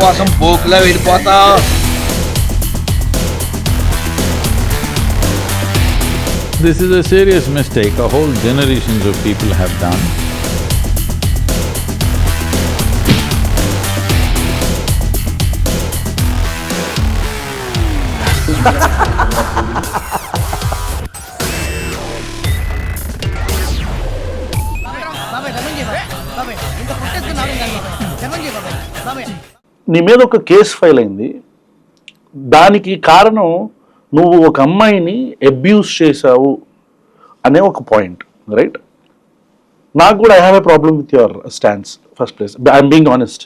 కోసం పోకులా వెళ్ళిపోతా. This is a serious mistake a whole generations of people have done. నీ మీద ఒక కేసు ఫైల్ అయింది, దానికి కారణం నువ్వు ఒక అమ్మాయిని అబ్యూస్ చేసావు అనే ఒక పాయింట్, రైట్? నాకు కూడా I have a problem with your stands. First place I'm being honest.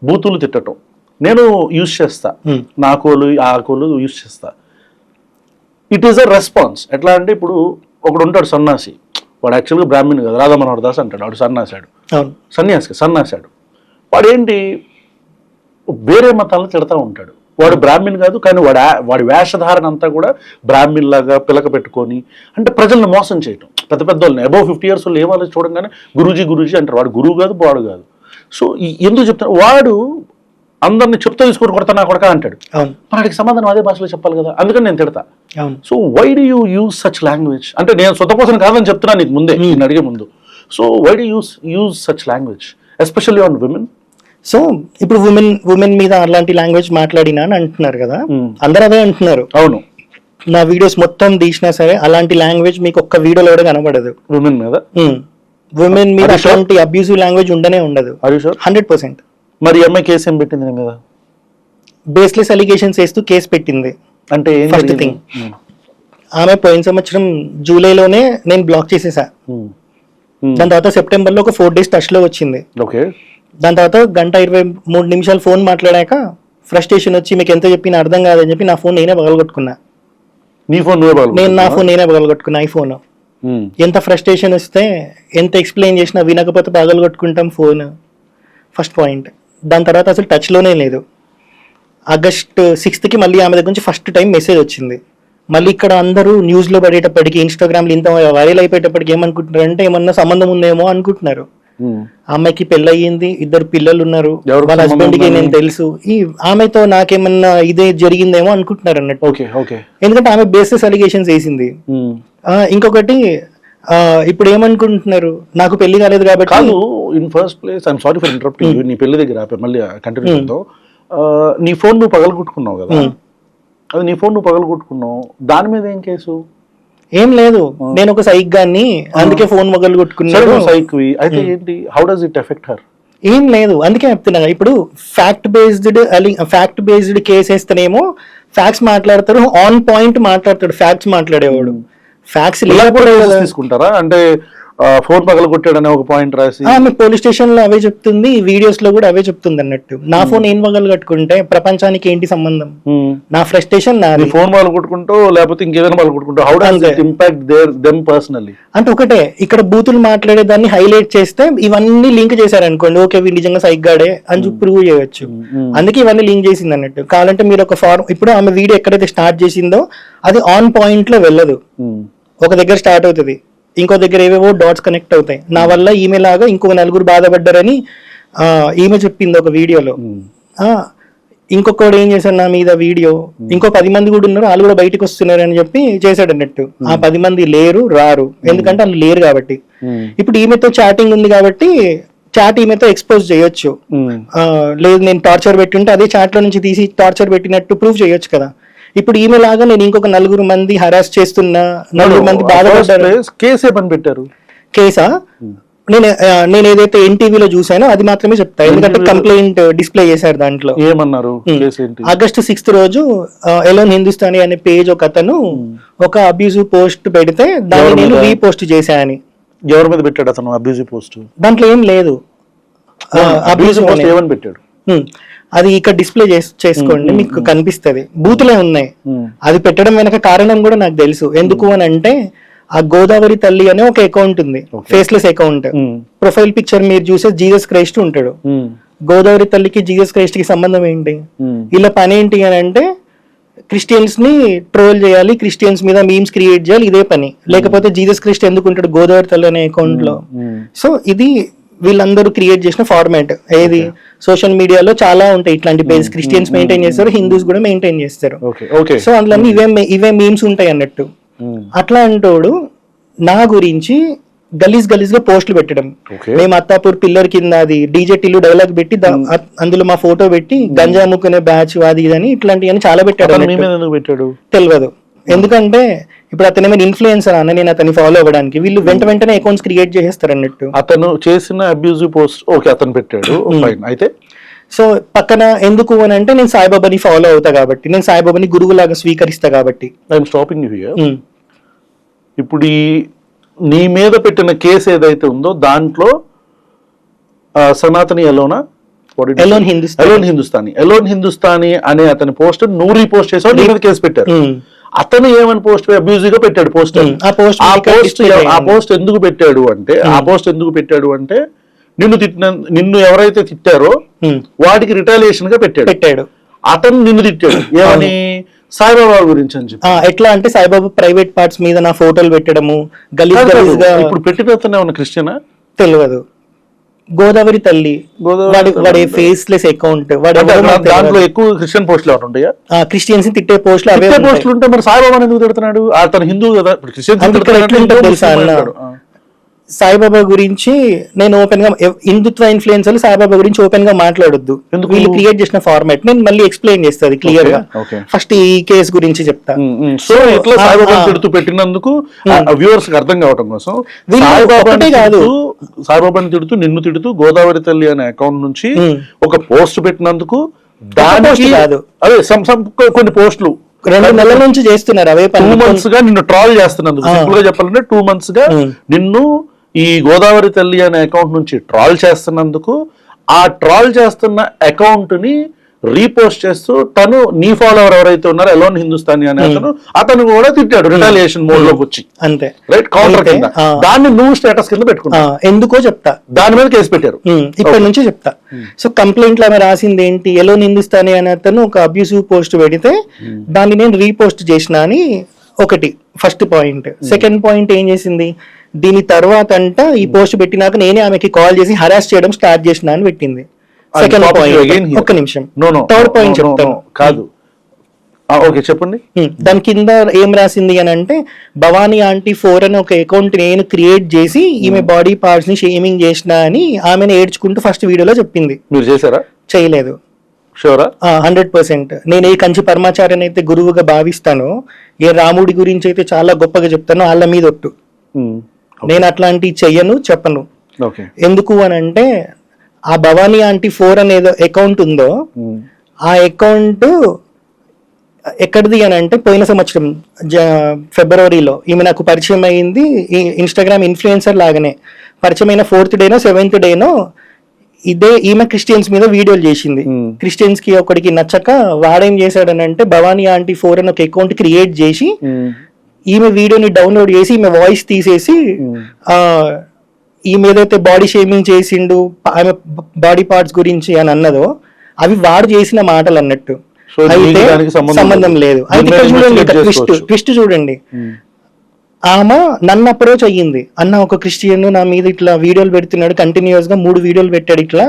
బూతులు తిట్టడం నేను యూజ్ చేస్తా, నా కోలు ఆ కోలు యూజ్ చేస్తా. It is a response. ఎట్లా అంటే ఇప్పుడు ఒకడు ఉంటాడు సన్నాసి, వాడు యాక్చువల్గా బ్రాహ్మణ్ కదా, రాధా మనోహర్ దాస్ అంటాడు, వాడు సన్నాసాడు, సన్నాసాడు. వాడు ఏంటి వేరే మతాలను తిడతా ఉంటాడు. వాడు బ్రాహ్మణ్ కాదు, కానీ వాడి వేషధారణ అంతా కూడా బ్రాహ్మణ్ లాగా పిలక పెట్టుకొని, అంటే ప్రజలను మోసం చేయటం. పెద్ద పెద్ద వాళ్ళని అబౌవ్ 50 years వాళ్ళు ఏమాలో చూడంగానే గురూజీ అంటారు. వాడు గురువు కాదు, వాడు కాదు. సో ఎందుకు చెప్తాను, వాడు అందరిని చెప్తా తీసుకొని కొడతా నా కొడక అంటాడు. వాడికి సమాధానం అదే భాషలో చెప్పాలి కదా, అందుకని నేను తిడతా. So why do you use such language? అంటే నేను సొంత కోసం కాదని చెప్తున్నాను నీకు ముందే, నేను అడిగే ముందు. So why do use such language especially on women? సో ఇప్పుడు ఉమెన్ మీద అలాంటి లాంగ్వేజ్ మాట్లాడినా అని అంటున్నారు కదా, అందరూ అదే అంటున్నారు. అవును, నా వీడియోస్ మొత్తం తీసినా సరే అలాంటి లాంగ్వేజ్ మీకు ఒక్క వీడియోలో కూడా కనబడదు. ఉమెన్ మీద అలాంటి అబ్యూసివ్ లాంగ్వేజ్ ఉండనే ఉండదు. 100%. మరి అమ్మాయి కేసు ఏం పెట్టింది నీ మీద? బేస్లెస్ అలిగేషన్స్ వేస్తూ కేసు పెట్టింది. అంటే ఫస్ట్ థింగ్, ఆమె పోయిన సంవత్సరం జూలైలోనే నేను బ్లాక్ చేసేసా. దాని తర్వాత సెప్టెంబర్లో ఒక 4 days టచ్ లో వచ్చింది. ఓకే. దాని తర్వాత 1:23 ఫోన్ మాట్లాడాక ఫ్రస్ట్రేషన్ వచ్చి మీకు ఎంత చెప్పినా అర్థం కాదని చెప్పి నా ఫోన్ నేనే పగలగొట్టుకున్నా. నీ ఫోన్ నా ఫోన్ నేనే పగలగొట్టుకున్నా. ఐఫోన్ ఎంత ఫ్రస్ట్రేషన్ వస్తే ఎంత ఎక్స్ప్లెయిన్ చేసినా వినకపోతే పగలగొట్టుకుంటాం ఫోన్. First point. దాని తర్వాత అసలు టచ్లోనే లేదు. August 6th మళ్ళీ ఆమె దగ్గర నుంచి ఫస్ట్ టైం మెసేజ్ వచ్చింది. మళ్ళీ ఇక్కడ అందరూ న్యూస్లో పడేటప్పటికి, ఇన్స్టాగ్రామ్లో ఇంత వైరల్ అయిపోయేటప్పటికి ఏమనుకుంటున్నారు అంటే ఏమన్నా సంబంధం ఉందేమో అనుకుంటున్నారు. అమ్మాయికి పెళ్ళి అయ్యింది, 2 పిల్లలు ఉన్నారు, వాళ్ళ హస్బెండ్ కి నేను తెలుసు, ఈ ఆమెతో నాకేమన్నా ఇదే జరిగిందేమో అనుకుంటున్నారు అన్నట్టు. ఎందుకంటే ఆమె బేసిస్ అలిగేషన్స్ వేసింది. ఇంకొకటి ఇప్పుడు ఏమనుకుంటున్నారు, నాకు పెళ్లి కాలేదు కాబట్టి. కాదు, in first place I'm sorry for interrupting you. నీ పెళ్లి దగ్గర మళ్ళీ కంటిన్యూ చేద్దాం. నీ ఫోన్ నువ్వు పగలగొట్టుకున్నావు కదా, అది నీ ఫోన్ నువ్వు పగలగొట్టుకున్నావు, దాని మీద ఏం కేసు? ఏం లేదు, నేను ఒక సైక్ గాన్ని, అందుకే ఫోన్ మొగలు కొట్టుకున్నాను. సైక్ అయితే ఏంటి, how does it effect her? ఏం లేదు, అందుకే చెప్తున్నా. ఇప్పుడు ఫ్యాక్ట్ బేస్డ్ కేసు వేస్తేనేమో ఫ్యాక్ట్స్ మాట్లాడతారు, ఆన్ పాయింట్ మాట్లాడతాడు ఫ్యాక్ట్స్ మాట్లాడేవాడు. ఫ్యాక్ట్స్ తీసుకుంటారా అంటే ఫోన్ పగలగొట్టాడనే ఒక పాయింట్ రాసి పోలీస్ స్టేషన్ లో అవే చెప్తుంది, వీడియోస్ లో కూడా అవే చెప్తుంది అన్నట్టు. నా ఫోన్ ఏం పగలగొట్టుకుంటే ప్రపంచానికి ఏంటి సంబంధం? నా ఫ్రస్ట్రేషన్ నా ఫోన్ పగలగొట్టుకుంటూ లేకపోతే ఇంకేదైనా పగలగొట్టుకుంటూ how does it impact them personally? అంటే ఒకటే, ఇక్కడ బూతులు మాట్లాడే దాన్ని హైలైట్ చేస్తే ఇవన్నీ లింక్ చేశారనుకోండి, ఓకే వీడు నిజంగా సైగ్గాడే అని ప్రూవ్ చేయవచ్చు. అందుకే ఇవన్నీ లింక్ చేసింది అన్నట్టు. కావాలంటే మీరు ఒక ఇప్పుడు ఆమె వీడియో ఎక్కడైతే స్టార్ట్ చేసిందో అది ఆన్ పాయింట్ లో వెళ్ళదు. ఒక దగ్గర స్టార్ట్ అవుతుంది, ఇంకో దగ్గర ఏవేవో డాట్స్ కనెక్ట్ అవుతాయి. నా వల్ల ఈమె లాగా ఇంకొక 4 బాధపడ్డారని ఈమె చెప్పింది ఒక వీడియోలో. ఇంకొకడు ఏం చేశాడు నా మీద వీడియో, ఇంకో 10 మంది కూడా ఉన్నారు, వాళ్ళు కూడా బయటకు వస్తున్నారు అని చెప్పి చేశాడు అన్నట్టు. ఆ 10 మంది రారు, ఎందుకంటే వాళ్ళు లేరు కాబట్టి. ఇప్పుడు ఈమెతో చాటింగ్ ఉంది కాబట్టి చాట్ ఈమెతో ఎక్స్పోజ్ చేయొచ్చు. లేదు నేను టార్చర్ పెట్టింటే అదే చాట్ లో నుంచి తీసి టార్చర్ పెట్టినట్టు ప్రూవ్ చేయొచ్చు కదా. ఇప్పుడు ఈమె లాగా నేను ఇంకొక 4 మంది హరాస్ చేస్తున్నా, 4 మంది బాధపడ్డారు. కేసా నేను ఏదైతే ఎన్టీవీలో చూసానో అది మాత్రమే చెప్తా, ఎందుకంటే కంప్లైంట్ డిస్ప్లే చేశారు దాంట్లో. ఏమన్నారు? August 6th రోజు ఎలోన్ హిందుస్థానీ అనే పేజ్ ఒక అతను ఒక అబ్యూజివ్ పోస్ట్ పెడితే దాన్ని నేను రీపోస్ట్ చేశా అని. ఎవరి మీద పెట్టాడు అతను అబ్యూజివ్ పోస్ట్? దాంట్లో ఏం లేదు, అబ్యూజివ్ పోస్ట్ ఏమని పెట్టాడు అది ఇక్కడ డిస్ప్లే చేసుకోండి, మీకు కనిపిస్తుంది. బూతులే ఉన్నాయి. అది పెట్టడం వెనక కారణం కూడా నాకు తెలుసు. ఎందుకు అని అంటే ఆ గోదావరి తల్లి అనే ఒక అకౌంట్ ఉంది, ఫేస్లెస్ అకౌంట్. ప్రొఫైల్ పిక్చర్ మీరు చూసే జీసస్ క్రైస్ట్ ఉంటాడు. గోదావరి తల్లికి జీసస్ క్రైస్ట్ కి సంబంధం ఏంటి? ఇలా పని ఏంటి అని అంటే క్రిస్టియన్స్ ని ట్రోల్ చేయాలి, క్రిస్టియన్స్ మీద మీమ్స్ క్రియేట్ చేయాలి, ఇదే పని. లేకపోతే జీసస్ క్రైస్ట్ ఎందుకు ఉంటాడు గోదావరి తల్లి అనే అకౌంట్ లో? సో ఇది వీళ్ళందరూ క్రియేట్ చేసిన ఫార్మాట్ ఏది సోషల్ మీడియాలో చాలా ఉంటాయి ఇట్లాంటి పేజెస్. క్రిస్టియన్స్ మెయింటైన్ చేస్తారు, హిందూస్ కూడా మెయింటైన్ చేస్తారు. సో అందులో ఇవే మీమ్స్ ఉంటాయి అన్నట్టు. అట్లా అంటోడు నా గురించి గలీజ్ గా పోస్టులు పెట్టడం. మేము అత్తాపూర్ పిల్లర్ కింద అది డీజే టిల్లు డైలాగ్ పెట్టి అందులో మా ఫోటో పెట్టి గంజా అమ్ముకునే బ్యాచ్ అది ఇదని ఇట్లాంటివన్నీ చాలా పెట్టాడు. తెలియదు ఎందుకంటే ఇప్పుడు అతను ఏమైనా ఇన్ఫ్లుయెన్సర్ అన్న నేను అతన్ని ఫాలో అవ్వడానికి వీళ్ళు వెంటనే అకౌంట్స్ క్రియేట్ చేసేస్తారు అన్నట్టు. అతను చేసిన అబ్యూజివ్ పోస్ట్ ఓకే అతను పెట్టాడు అయితే సో పక్కన ఎందుకు అని అంటే నేను సాయిబాబాని ఫాలో అవుతా కాబట్టి, నేను సాయిబాబాని గురువులాగా స్వీకరిస్తా కాబట్టి. I'm stopping you here. ఇప్పుడు ఈ నీ మీద పెట్టిన కేసు ఏదైతే ఉందో దాంట్లో సనాతని ఎలోన్ హిందుస్థానీ అనే అతని పోస్ట్ నువ్వు రీపోస్ట్ చేసావు, నీ మీద కేసు పెట్టారు. అతను ఏమని పోస్ట్ అబ్యూజివ్ గా పెట్టాడు పోస్ట్. ఆ పోస్ట్ ఎందుకు పెట్టాడు అంటే నిన్ను ఎవరైతే తిట్టారో వాటికి రిటాలియేషన్ గా పెట్టాడు. అతను నిన్ను తిట్టాడు ఏమని, సాయిబాబా గురించి అని చెప్పి. ఎట్లా అంటే సాయిబాబా ప్రైవేట్ పార్ట్స్ మీద నా ఫోటోలు పెట్టడము గలీజ్ గా. ఇప్పుడు పెట్టిన అతను ఏమన్నా క్రిస్టియనా తెలియదు. గోదావరి తల్లి వాడి ఫేస్లెస్ అకౌంట్, దాంట్లో ఎక్కువ క్రిస్టియన్ పోస్టులు ఏమైనా ఉంటాయా? క్రిస్టియన్స్ తిట్టే పోస్టులు అవే పోస్టులు ఉంటే మరి సాయిబాబా ఎందుకు తిడుతున్నాడు? అతను హిందూ కదా, సాయిబాబా గురించి నేను ఓపెన్ గా హిందుత్వ ఇన్ఫ్లుయెన్సర్లు సాయిబాబా గురించి ఓపెన్ గా మాట్లాడొద్దు. వీళ్ళు క్రియేట్ చేసిన ఫార్మాట్ నేను మళ్ళీ ఎక్స్ప్లెయిన్ చేస్తాను క్లియర్ గా. ఫస్ట్ ఈ కేసు గురించి చెప్తా. సో ఇట్లా సాయిబాబా తిడుతూ పెట్టినందుకు వ్యూవర్స్ కి అర్థం కావడం కోసం సాయిబాబాని తిడుతూ నిన్ను తిడుతూ గోదావరి తల్లి అనే అకౌంట్ నుంచి ఒక పోస్ట్ పెట్టినందుకు దానికి కాదు అదే కొన్ని పోస్టులు 2 నెలల నుంచి చేస్తున్నారు అవే 2 months గా నిన్ను ట్రాల్ చేస్తున్నందుకు, సింపుల్ గా చెప్పాలంటే 2 months గా నిన్ను ఈ గోదావరి తల్లి అనే అకౌంట్ నుంచి ట్రాల్ చేస్తున్నందుకు ఆ ట్రాల్ చేస్తున్న అకౌంట్ ని రీపోస్ట్ చేస్తూ తను నీ ఫాలోవర్ ఎవరైతే ఉన్నారో ఎలోన్ హిందుస్థానీ అనే అతను కూడా తిట్టాడు రిటాలియేషన్ మోడ్ లోకి వచ్చి. అంతే రైట్, కౌంటర్ కింద దాన్ని నువ్వు స్టేటస్ కింద పెట్టుకున్నావు. ఎందుకో చెప్తా, దాని మీద కేసు పెట్టారు. ఇప్పటి నుంచి చెప్తా. సో కంప్లైంట్ లో ఆమె రాసింది ఏంటి, ఎలోన్ హిందుస్థానీ అనే అతను ఒక అబ్యూసివ్ పోస్ట్ పెడితే దాన్ని నేను రీపోస్ట్ చేసిన అని ఒకటి ఫస్ట్ పాయింట్. సెకండ్ పాయింట్ ఏం చేసింది, దీని తర్వాత అంట ఈ పోస్ట్ పెట్టినాక నేనే ఆమెకి కాల్ చేసి హరాస్ చేయడం స్టార్ట్ చేసిన అని పెట్టింది. సెకండ్ పాయింట్, ఒక్క నిమిషం, థర్డ్ పాయింట్ చెప్తాను. కాదు ఓకే చెప్పండి. దాని కింద ఏం రాసింది అని అంటే భవానీ ఆంటీ 4 అని ఒక అకౌంట్ నేను క్రియేట్ చేసి ఈమె బాడీ పార్ట్స్ ని షేమింగ్ చేసిన అని ఆమెను ఏడ్చుకుంటూ ఫస్ట్ వీడియోలో చెప్పింది. మీరు చేశారా? చేయలేదు. 100%. నేను ఏ కంచి పరమాచార్యని అయితే గురువుగా భావిస్తానో, ఏ రాముడి గురించి అయితే చాలా గొప్పగా చెప్తానో వాళ్ళ మీద ఒట్టు. నేను అట్లాంటి చెయ్యను, చెప్పను. ఎందుకు అని అంటే ఆ భవానీ ఆంటీ 4 అనేది అకౌంట్ ఉందో ఆ అకౌంట్ ఎక్కడిది అని అంటే పోయిన సంవత్సరం ఫిబ్రవరిలో ఈమె నాకు పరిచయం అయింది. ఇన్స్టాగ్రామ్ ఇన్ఫ్లుయెన్సర్ లాగానే పరిచయం అయిన 4th డేనో 7th డేనో ఇదే ఈమె క్రిస్టియన్స్ మీద వీడియోలు చేసింది. క్రిస్టియన్స్ కి ఒకటికి నచ్చక వాడేం చేశాడని అంటే భవానీ ఆంటీ 4 అని ఒక అకౌంట్ క్రియేట్ చేసి ఈమె వీడియోని డౌన్లోడ్ చేసి ఈమె వాయిస్ తీసేసి ఈమె ఏదైతే బాడీ షేమింగ్ చేసిండు ఆమె బాడీ పార్ట్స్ గురించి అని అన్నదో అవి వాడు చేసిన మాటలు అన్నట్టు. అయితే సంబంధం లేదు. అయితే చూడండి ట్విస్ట్ చూడండి. ఆమె నన్ను అప్రోచ్ అయ్యింది, అన్న ఒక క్రిస్టియన్ నా మీద ఇట్లా వీడియోలు పెడుతున్నాడు, కంటిన్యూస్ గా 3 వీడియోలు పెట్టాడు, ఇట్లా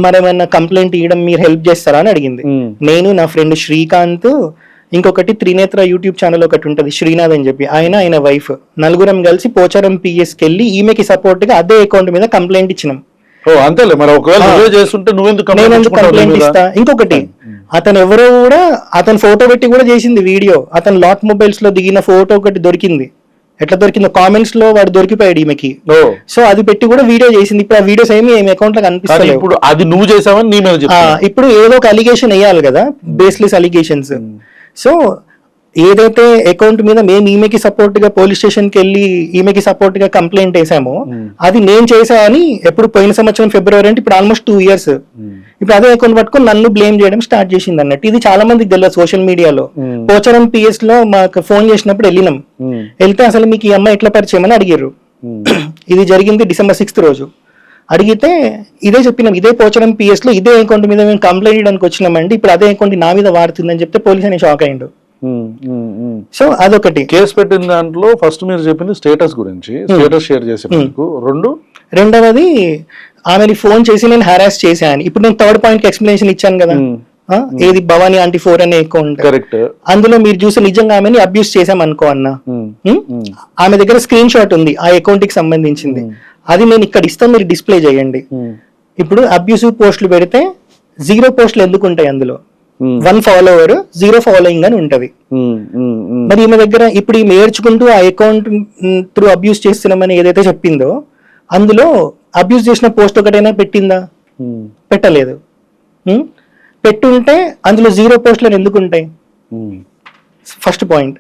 మరేమన్నా కంప్లైంట్ ఇవ్వడం మీరు హెల్ప్ చేస్తారా అని అడిగింది. నేను నా ఫ్రెండ్ శ్రీకాంత్, ఇంకొకటి త్రినేత్ర యూట్యూబ్ ఛానల్ ఒకటి ఉంటది శ్రీనాథ్ అని చెప్పి, ఆయన వైఫ్, నలుగురం కలిసి పోచారం పిఎస్కి వెళ్ళి ఈమెకి సపోర్ట్ గా అదే అకౌంట్ మీద కంప్లైంట్ ఇచ్చినాం. కంప్లైంట్ ఇస్తా. ఇంకొకటి అతను ఎవరో కూడా అతను ఫోటో పెట్టి కూడా చేసింది వీడియో. అతను లాట్ మొబైల్స్ లో దిగిన ఫోటో ఒకటి దొరికింది. ఎట్లా దొరికిందో కామెంట్స్ లో వాడు దొరికిపోయాడు ఈమెకి. సో అది పెట్టి కూడా వీడియో చేసింది. ఇప్పుడు ఆ వీడియోస్ ఏమి ఏమి అకౌంట్ లో కనిపిస్తాయి. ఇప్పుడు అది నువ్వు చేసావని నీ మీద ఇప్పుడు ఏదో ఒక అలిగేషన్ వేయాలి కదా, బేస్లెస్ అలిగేషన్స్. సో ఏదైతే అకౌంట్ మీద మేము ఈమెకి సపోర్ట్ గా పోలీస్ స్టేషన్ కి వెళ్ళి ఈమెకి సపోర్ట్ గా కంప్లైంట్ వేసామో అది నేను చేసా అని ఎప్పుడు పోయిన సంవత్సరం ఫిబ్రవరి అంటే ఇప్పుడు ఆల్మోస్ట్ 2 years. ఇప్పుడు అదే అకౌంట్ పట్టుకొని నన్ను బ్లేమ్ చేయడం స్టార్ట్ చేసింది అన్నట్టు. ఇది చాలా మందికి తెలియదు సోషల్ మీడియాలో. పోచారం పిఎస్ లో మాకు ఫోన్ చేసినప్పుడు వెళ్ళినాం. వెళ్తే అసలు మీకు ఈ అమ్మాయి ఎట్లా పరిచయం అని అడిగారు. ఇది జరిగింది December 6th రోజు. అడిగితే ఇదే చెప్పినాం, ఇదే పోచారం పిఎస్ లో ఇదే అకౌంట్ మీద మేము కంప్లైంట్ చేయడానికి వచ్చినామండి, ఇప్పుడు అదే అకౌంట్ నా మీద వాడుతుందని చెప్తే పోలీస్ అని షాక్ అయ్యిండు. సో అదొకటి. కేసు పెట్టిన దాంట్లో ఫస్ట్ మీరు చెప్పింది స్టేటస్ గురించి, స్టేటస్ షేర్ చేసేందుకు. రెండవది ఆమెని ఫోన్ చేసి నేను హెరాస్ చేశాను. ఇప్పుడు నేను థర్డ్ పాయింట్ కి ఎక్స్ప్లెనేషన్ ఇచ్చాను కదా, ఏది భవానీ ఆంటీ 4 అనే అకౌంట్, కరెక్ట్. అందులో మీరు చూసి నిజంగా ఆమెని అబ్యూస్ చేసాం అనుకో అన్న, ఆమె దగ్గర స్క్రీన్ షాట్ ఉంది ఆ అకౌంట్ కి సంబంధించింది, అది నేను ఇక్కడ ఇస్తాను, మీరు డిస్ప్లే చేయండి. ఇప్పుడు అబ్యూసివ్ పోస్టులు పెడితే 0 పోస్టులు ఎందుకు ఉంటాయి, అందులో 1 ఫాలోవర్ 0 ఫాలోయింగ్ అని ఉంటది. మరి ఈమె దగ్గర ఇప్పుడు ఈమె ఏడ్చుకుంటూ ఆ అకౌంట్ త్రూ అబ్యూస్ చేస్తున్నామని ఏదైతే చెప్పిందో అందులో అబ్యూస్ చేసిన పోస్ట్ ఒకటైనా పెట్టిందా? పెట్టలేదు. పెట్టుంటే అందులో 0 పోస్టులు ఎందుకు ఉంటాయి? First point.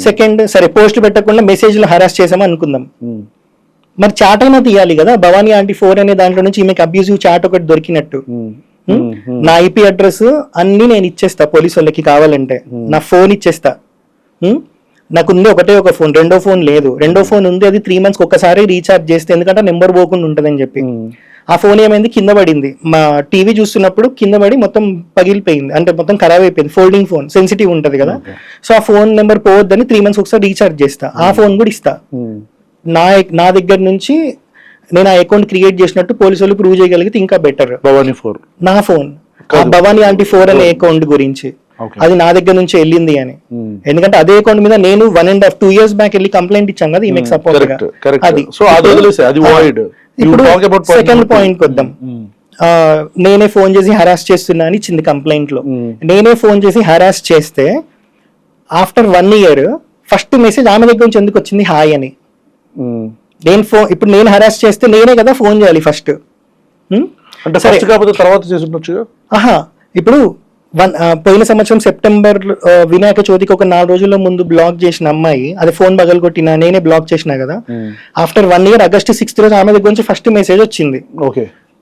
సెకండ్, సరే పోస్టులు పెట్టకుండా మెసేజ్లు హరాస్ చేసామని అనుకుందాం, మరి చాట్ అయినా తీయాలి కదా. భవానీ ఆంటీ 4 అనే దాంట్లో నుంచి ఈమెకి అబ్యూసివ్ చాట్ ఒకటి దొరికినట్టు, నా ఐపీ అడ్రస్ అన్ని నేను ఇచ్చేస్తా పోలీసు వాళ్ళకి, కావాలంటే నా ఫోన్ ఇచ్చేస్తా, నాకుంది ఒకటే ఒక ఫోన్, రెండో ఫోన్ లేదు, రెండో ఫోన్ ఉంది, అది 3 months ఒకసారి రీఛార్జ్ చేస్తే ఎందుకంటే నెంబర్ పోకుండా ఉంటుందని చెప్పి. ఆ ఫోన్ ఏమైంది, కింద పడింది, మా టీవీ చూస్తున్నప్పుడు కింద పడి మొత్తం పగిలిపోయింది, అంటే మొత్తం ఖరాబ్ అయిపోయింది. ఫోల్డింగ్ ఫోన్ సెన్సిటివ్ ఉంటది కదా, సో ఆ ఫోన్ నెంబర్ పోవద్దని 3 months ఒకసారి రీఛార్జ్ చేస్తా, ఆ ఫోన్ కూడా ఇస్తా. నా దగ్గర నుంచి నేను ఆ అకౌంట్ క్రియేట్ చేసినట్టు పోలీసు వాళ్ళు ప్రూవ్ చేయగలిగితే ఇంకా బెటర్. నా ఫోన్ భవానీ ఆంటీ 4 అనే అకౌంట్ గురించి, అది నా దగ్గర నుంచి వెళ్ళింది అని, ఎందుకంటే అదే అకౌంట్ మీద నేను 1.5-2 years బ్యాక్ వెళ్ళి కంప్లైంట్ ఇచ్చాను కదా ఈమెకి సపోర్ట్ గా. అది ఇప్పుడు సెకండ్ పాయింట్ వద్దాం. నేనే ఫోన్ చేసి హరాస్ చేస్తున్నా అని ఇచ్చింది కంప్లైంట్ లో. నేనే ఫోన్ చేసి హరాస్ చేస్తే ఆఫ్టర్ 1 year ఫస్ట్ మెసేజ్ ఆమె దగ్గర నుంచి ఎందుకు వచ్చింది, హాయ్ అని. నేను ఫోన్ ఇప్పుడు నేను హరాస్ చేస్తే నేనే కదా ఫోన్ చేయాలి ఫస్ట్. ఇప్పుడు పోయిన సంవత్సరం సెప్టెంబర్ వినాయక చవితికి ఒక 4 రోజుల ముందు బ్లాక్ చేసిన అమ్మాయి, అది ఫోన్ పగలగొట్టినా నేనే బ్లాక్ చేసినా కదా. ఆఫ్టర్ 1 year August 6th రోజు ఆమె దగ్గర నుంచి ఫస్ట్ మెసేజ్ వచ్చింది.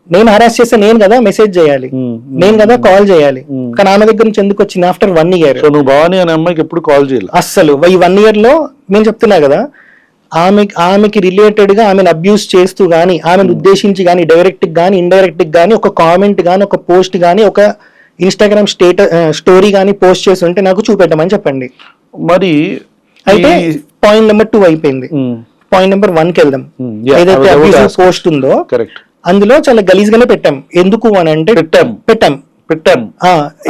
నేను హరాస్ చేస్తే నేను కదా మెసేజ్ చేయాలి, నేను కదా కాల్ చేయాలి, కానీ ఆమె దగ్గర నుంచి ఎందుకు వచ్చింది ఆఫ్టర్ 1 year? భవానీ అనే అమ్మాయికి ఎప్పుడు కాల్ చేయాలి అస్సలు. ఈ 1 year లో నేను చెప్తున్నా కదా, ఆమెకి రిలేటెడ్ గా ఆమెను అబ్యూస్ చేస్తూ గానీ, ఆమెను ఉద్దేశించి గానీ, డైరెక్ట్ గానీ ఇండైరెక్ట్ గానీ ఒక కామెంట్ గానీ, ఒక పోస్ట్ గానీ, ఒక ఇన్స్టాగ్రామ్ స్టోరీ గానీ పోస్ట్ చేసి ఉంటే నాకు చూపెట్టమని చెప్పండి. మరి అయితే పాయింట్ నెంబర్ 2 అయిపోయింది. పాయింట్ నెంబర్ 1 కి వెళ్దాం. ఏదైతే అబ్యూసివ్ పోస్ట్ ఉందో అందులో చాలా గలీజ్ గానే పెట్టాం. ఎందుకు అని అంటే పెట్టాం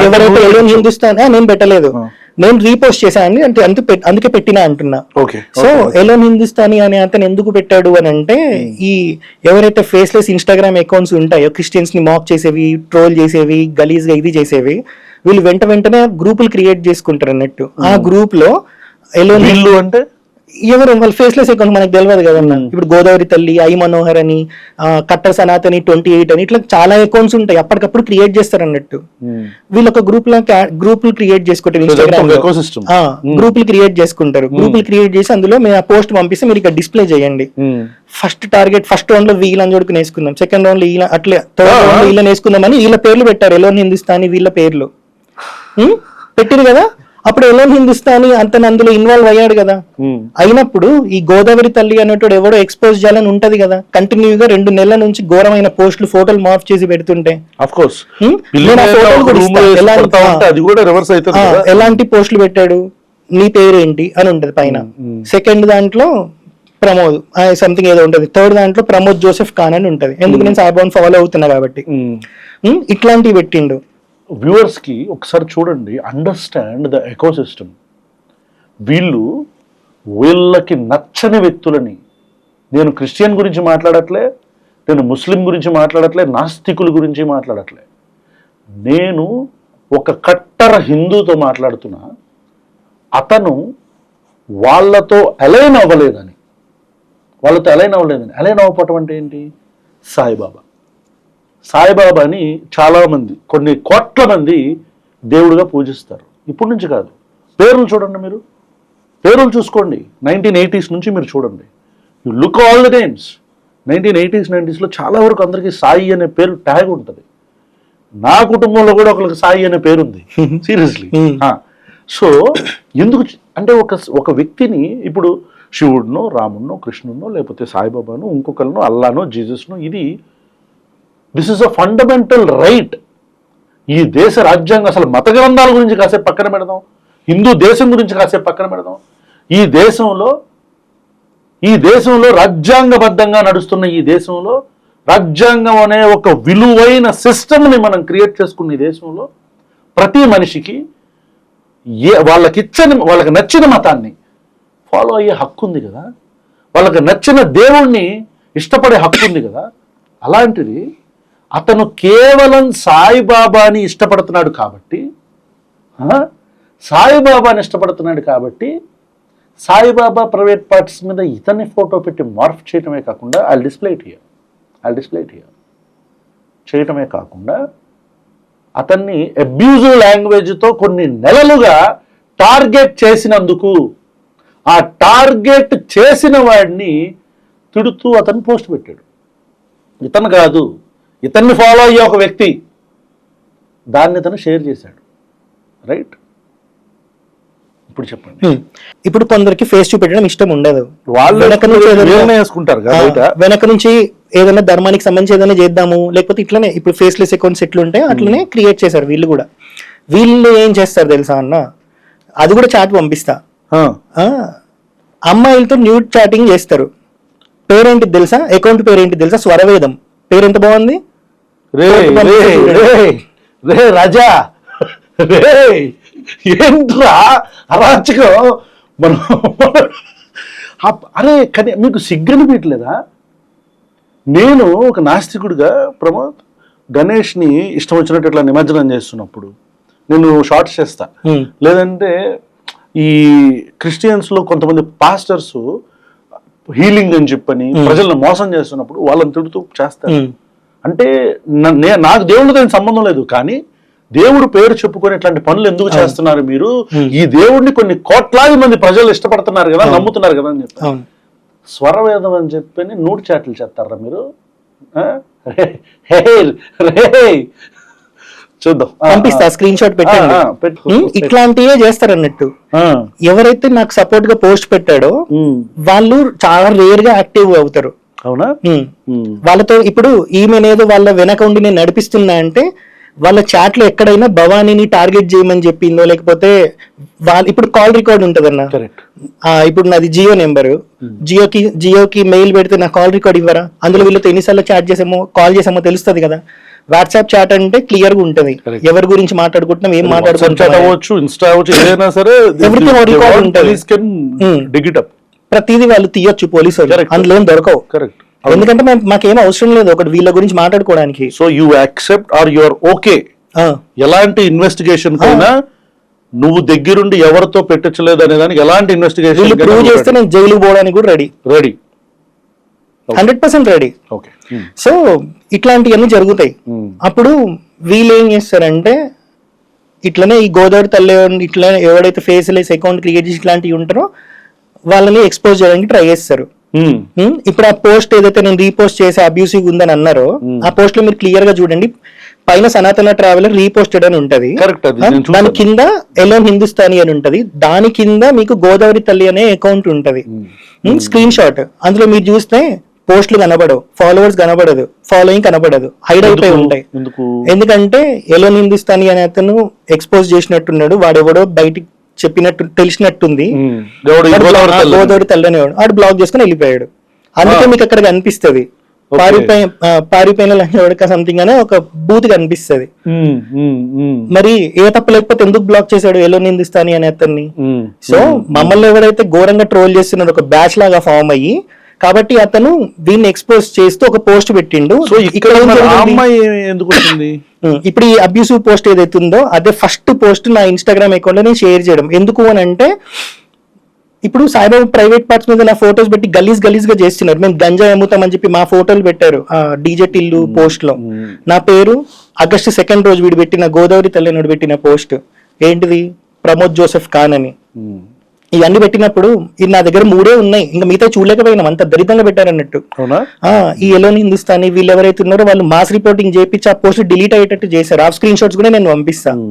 ఎవరైతే ఎలోన్ హిందుస్థాన్ నేను పెట్టలేదు, నేను రీపోస్ట్ చేశాను అంటే అందుకే పెట్టినా అంటున్నా. సో ఎలోన్ హిందుస్థానీ అనే అతను ఎందుకు పెట్టాడు అని అంటే, ఈ ఎవరైతే ఫేస్లెస్ ఇన్స్టాగ్రామ్ అకౌంట్స్ ఉంటాయో క్రిస్టియన్స్ ని మాక్ చేసేవి, ట్రోల్ చేసేవి, గలీజ్ గా ఇది చేసేవి, వీళ్ళు వెంటనే గ్రూపులు క్రియేట్ చేసుకుంటారు అన్నట్టు. ఆ గ్రూప్ లో ఎలోన్ అంటే ఎవరు వాళ్ళ ఫేస్లెస్ అకౌంట్ మనకు తెలియదు కదన్నా. ఇప్పుడు గోదావరి తల్లి, ఐ మనోహర్ అని, కట్టర్ సనాతని 28 అని, ఇట్లా చాలా అకౌంట్స్ ఉంటాయి, అప్పటికప్పుడు క్రియేట్ చేస్తారు అన్నట్టు. వీళ్ళు ఒక గ్రూపులు క్రియేట్ చేసుకుంటారు, ఇన్స్టాగ్రామ్ గ్రూపులు క్రియేట్ చేసుకుంటారు. గ్రూపులు క్రియేట్ చేసి అందులో మేము ఆ పోస్ట్ పంపిస్తే మీరు ఇక్కడ డిస్ప్లే చేయండి. ఫస్ట్ టార్గెట్ ఫస్ట్ రౌండ్ లో వీళ్ళని జోడుకుని వేసుకుందాం, సెకండ్ రౌండ్ లో వీళ్ళ, అట్లా థర్డ్ రౌండ్ లో వీళ్ళని వేసుకుందామని వీళ్ళ పేర్లు పెట్టారు, ఎలోన్ హిందుస్థానీ వీళ్ళ పేర్లు పెట్టారు కదా. అప్పుడు ఎలోన్ హిందుస్థానీ అంత అందులో ఇన్వాల్వ్ అయ్యాడు కదా. అయినప్పుడు ఈ గోదావరి తల్లి అనేటోడు ఎవడో ఎక్స్పోజ్ చేయాలని ఉంటది కదా. కంటిన్యూగా 2 నెలల నుంచి ఘోరమైన పోస్టులు, ఫోటోలు మార్ఫ్ చేసి పెడుతుంటే ఎలాంటి పోస్టులు పెట్టాడు, నీ పేరు ఏంటి అని ఉంటది పైన. సెకండ్ దాంట్లో ప్రమోద్ సంథింగ్ ఏదో ఉంటది. థర్డ్ దాంట్లో ప్రమోద్ జోసెఫ్ ఖాన్ అని ఉంటది, ఎందుకు నేను సాయిబాబా ఫాలో అవుతున్నా కాబట్టి. ఇట్లాంటివి పెట్టిండు. వ్యూవర్స్ కి ఒకసారి చూడండి, అండర్స్టాండ్ ద ఎకోసిస్టమ్. వీళ్ళకి నచ్చని వ్యక్తులని, నేను క్రిస్టియన్ గురించి మాట్లాడట్లే, నేను ముస్లిం గురించి మాట్లాడట్లే, నాస్తికుల గురించి మాట్లాడట్లే, నేను ఒక కట్టర హిందూతో మాట్లాడుతున్నా. అతను వాళ్ళతో అలైన్ అవ్వలేదని, అలైన్ అవ్వకపోవటం అంటే ఏంటి? సాయిబాబాని చాలామంది, కొన్ని కోట్ల మంది దేవుడిగా పూజిస్తారు. ఇప్పటి నుంచి కాదు, పేర్లు చూడండి, మీరు పేర్లు చూసుకోండి. 1980s నుంచి మీరు చూడండి, you look all the names. 1980s 90sలో చాలా వరకు అందరికీ సాయి అనే పేరు ట్యాగ్ ఉంటుంది. నా కుటుంబంలో కూడా ఒకరికి సాయి అనే పేరు ఉంది, సీరియస్లీ. సో ఎందుకు అంటే ఒక వ్యక్తిని, ఇప్పుడు శివుడినో, రాముడినో, కృష్ణుడినో, లేకపోతే సాయిబాబాను, ఇంకొకరినో, అల్లానో, జీసస్నో, this is a fundamental right. ఈ దేశ రాజ్యాంగం, అసలు మత గ్రంథాల గురించి కాసేపు పక్కన పెడదాం, హిందూ దేశం గురించి కాసేపు పక్కన పెడదాం. ఈ దేశంలో రాజ్యాంగబద్ధంగా నడుస్తున్న ఈ దేశంలో రాజ్యాంగం అనే ఒక విలువైన సిస్టమ్ని మనం క్రియేట్ చేసుకున్న ఈ దేశంలో ప్రతి మనిషికి వాళ్ళకి నచ్చిన మతాన్ని ఫాలో అయ్యే హక్కు ఉంది కదా, వాళ్ళకి నచ్చిన దేవుణ్ణి ఇష్టపడే హక్కు ఉంది కదా. అలాంటిది అతను కేవలం సాయిబాబాని ఇష్టపడుతున్నాడు కాబట్టి సాయిబాబా ప్రైవేట్ పార్ట్స్ మీద ఇతన్ని ఫోటో పెట్టి మార్ఫ్ చేయటమే కాకుండా ఐల్ డిస్ప్లే ఇట్ హియర్ చేయటమే కాకుండా అతన్ని అబ్యూజివ్ లాంగ్వేజ్తో కొన్ని నెలలుగా టార్గెట్ చేసినందుకు ఆ టార్గెట్ చేసిన వాడిని తిడుతూ అతను పోస్ట్ పెట్టాడు. ఇతను కాదు, ఇతన్ని ఫాలో అయ్యే ఒక వ్యక్తి దాన్ని ఇతను షేర్ చేశాడు. రైట్, ఇప్పుడు చెప్పండి. ఇప్పుడు కొందరికి ఫేస్ చూపెట్టడం ఇష్టం ఉండదు, వాళ్ళు వేసుకుంటారు వెనక నుంచి ఏదైనా ధర్మానికి సంబంధించి ఏదైనా చేద్దాము, లేకపోతే ఇట్లనే ఇప్పుడు ఫేస్లెస్ అకౌంట్స్ ఎట్లుంటాయి అట్లనే క్రియేట్ చేశారు వీళ్ళు కూడా. వీళ్ళు ఏం చేస్తారు తెలుసా అన్న, అది కూడా చాట్ పంపిస్తా, అమ్మాయిలతో న్యూడ్ చాటింగ్ చేస్తారు. పేరేంటి తెలుసా, అకౌంట్ పేరేంటి తెలుసా, స్వరవేదం. పేరు ఎంత బాగుంది, రే రాజా, రే ఏంట్రా అరాచకం. మనం అరే కానీ మీకు సిగ్గనిపించలేదా? నేను ఒక నాస్తికుడిగా ప్రమోద్ గణేష్ని ఇష్టం వచ్చినట్టు ఇట్లా నిమజ్జనం చేస్తున్నప్పుడు నేను షార్ట్స్ చేస్తా, లేదంటే ఈ క్రిస్టియన్స్లో కొంతమంది పాస్టర్స్ హీలింగ్ అని చెప్పని ప్రజలను మోసం చేస్తున్నప్పుడు వాళ్ళని తిడుతూ చేస్తారు. అంటే నాకు దేవుడితో సంబంధం లేదు, కానీ దేవుడు పేరు చెప్పుకొని ఇట్లాంటి పనులు ఎందుకు చేస్తున్నారు మీరు? ఈ దేవుడిని కొన్ని కోట్లాది మంది ప్రజలు ఇష్టపడుతున్నారు కదా, నమ్ముతున్నారు కదా అని చెప్పి స్వరవేదం అని చెప్పని నూడు చాట్లు చేస్తారా మీరు? చూద్దాం, పంపిస్తా స్క్రీన్ షాట్ పెట్టండి. ఇట్లాంటివే చేస్తారు అన్నట్టు. ఎవరైతే నాకు సపోర్ట్ గా పోస్ట్ పెట్టాడో వాళ్ళు చాలా రేర్ గా యాక్టివ్ అవుతారు. అవునా? వాళ్ళతో ఇప్పుడు ఈమెనేదో వాళ్ళ వెనక ఉండి నేను నడిపిస్తున్నా అంటే వాళ్ళ చాట్ లో ఎక్కడైనా భవానీని టార్గెట్ చేయమని చెప్పిందో, లేకపోతే వాళ్ళు ఇప్పుడు కాల్ రికార్డ్ ఉంటదన్న. ఇప్పుడు నాది జియో నెంబర్, జియోకి మెయిల్ పెడితే నా కాల్ రికార్డ్ ఇవ్వరా? అందులో వీళ్ళతో ఎన్నిసార్లు చాట్ చేసామో కాల్ చేసామో తెలుస్తుంది కదా. వాట్సాప్ చాట్ అంటే క్లియర్ గా ఉంటది, ఎవరి గురించి మాట్లాడుకుంటున్నాం, ఏం మాట్లాడుకుంటున్నాం, ప్రతిదీ వాళ్ళు తీయొచ్చు పోలీసు, అందులో ఏం దొరకవు. ఎందుకంటే మాకేం అవసరం లేదు ఒకటి వీళ్ళ గురించి మాట్లాడుకోవడానికి. So you accept or your okay ఎలాంటి ఇన్వెస్టిగేషన్ కైనా నువ్వు దగ్గరుండి ఎవరితో పెట్టలేదు అనే దానికి ఎలాంటి ఇన్వెస్టిగేషన్ ప్రూవ్ చేస్తే నేను జైలుకి పోవడానికి కూడా రెడీ 100% రెడీ. సో ఇట్లాంటివన్నీ జరుగుతాయి. అప్పుడు వీళ్ళు ఏం చేస్తారంటే ఇట్లనే ఈ గోదావరి తల్లి ఇట్లా ఎవడైతే ఫేస్లెస్ అకౌంట్ క్రియేట్ చేసి ఇట్లాంటివి ఉంటారో వాళ్ళని ఎక్స్పోజ్ చేయడానికి ట్రై చేస్తారు. ఇప్పుడు ఆ పోస్ట్ ఏదైతే నేను రీపోస్ట్ చేసి అబ్యూసివ్ ఉందని అన్నారో ఆ పోస్ట్ లో మీరు క్లియర్ గా చూడండి, పైన సనాతన ట్రావెలర్ రీపోస్టెడ్ అని ఉంటది, దాని కింద ఎలోన్ హిందుస్థానీ అని ఉంటది, దాని కింద మీకు గోదావరి తల్లి అనే అకౌంట్ ఉంటది. స్క్రీన్ షాట్ అందులో మీరు చూస్తే పోస్టులు కనబడవు, ఫాలోవర్స్ కనబడదు, ఫాలోయింగ్ కనబడదు, హైడ్ అయిపోయి ఉంటాయి. ఎందుకంటే ఎలోన్ హిందుస్థానీ అనే అతను ఎక్స్పోజ్ చేసినట్టున్నాడు, వాడెవడో బయటికి చెప్పినట్టు తెలిసినట్టుంది, గోదావరి తల్లి అనేవాడు, ఆడు బ్లాక్ చేసుకుని వెళ్ళిపోయాడు. అందుకే మీకు అక్కడ కనిపిస్తుంది పారిపోయిన లంచోడక సంథింగ్ అనే ఒక బూత్ కనిపిస్తుంది. మరి ఏ తప్పు లేకపోతే ఎందుకు బ్లాక్ చేశాడు ఎలోన్ హిందుస్థానీ అనే అతన్ని? సో మమ్మల్ని ఎవరైతే ఘోరంగా ట్రోల్ చేస్తున్నాడు ఒక బ్యాచ్ లాగా ఫామ్ అయ్యి, కాబట్టి అతను దీన్ని ఎక్స్పోజ్ చేస్తూ ఒక పోస్ట్ పెట్టిండు. సో ఇక్కడ ఇప్పుడు ఈ అబ్యూసివ్ పోస్ట్ ఏదైతే ఉందో అదే ఫస్ట్ పోస్ట్ నా ఇన్స్టాగ్రామ్ అకౌంట్ లో నేను షేర్ చేయడం. ఎందుకు అని అంటే ఇప్పుడు సాయిబాబా ప్రైవేట్ పార్ట్స్ మీద నా ఫోటోస్ పెట్టి గలీజ్ గా చేస్తున్నారు. మేము గంజా అమ్ముతామని చెప్పి మా ఫోటోలు పెట్టారు ఆ డీజే టిల్లు పోస్ట్ లో. నా పేరు August 2 రోజు వీడు పెట్టిన గోదావరి తల్లి పెట్టిన పోస్ట్ ఏంటిది, ప్రమోద్ జోసెఫ్ ఖాన్ అని. ఇవన్నీ పెట్టినప్పుడు ఇది నా దగ్గర 3 ఉన్నాయి, ఇంకా మిగతా చూడలేకపోయినాం, అంత దరిద్రంగా పెట్టారన్నట్టు. ఈ ఎలోన్ హిందుస్థానీ వీళ్ళు ఎవరైతే ఉన్నారో వాళ్ళు మాస్ రిపోర్టింగ్ చేయించి ఆ పోస్ట్ డిలీట్ అయ్యేటట్టు చేశారు. ఆ స్క్రీన్ షాట్స్ కూడా నేను పంపిస్తాను,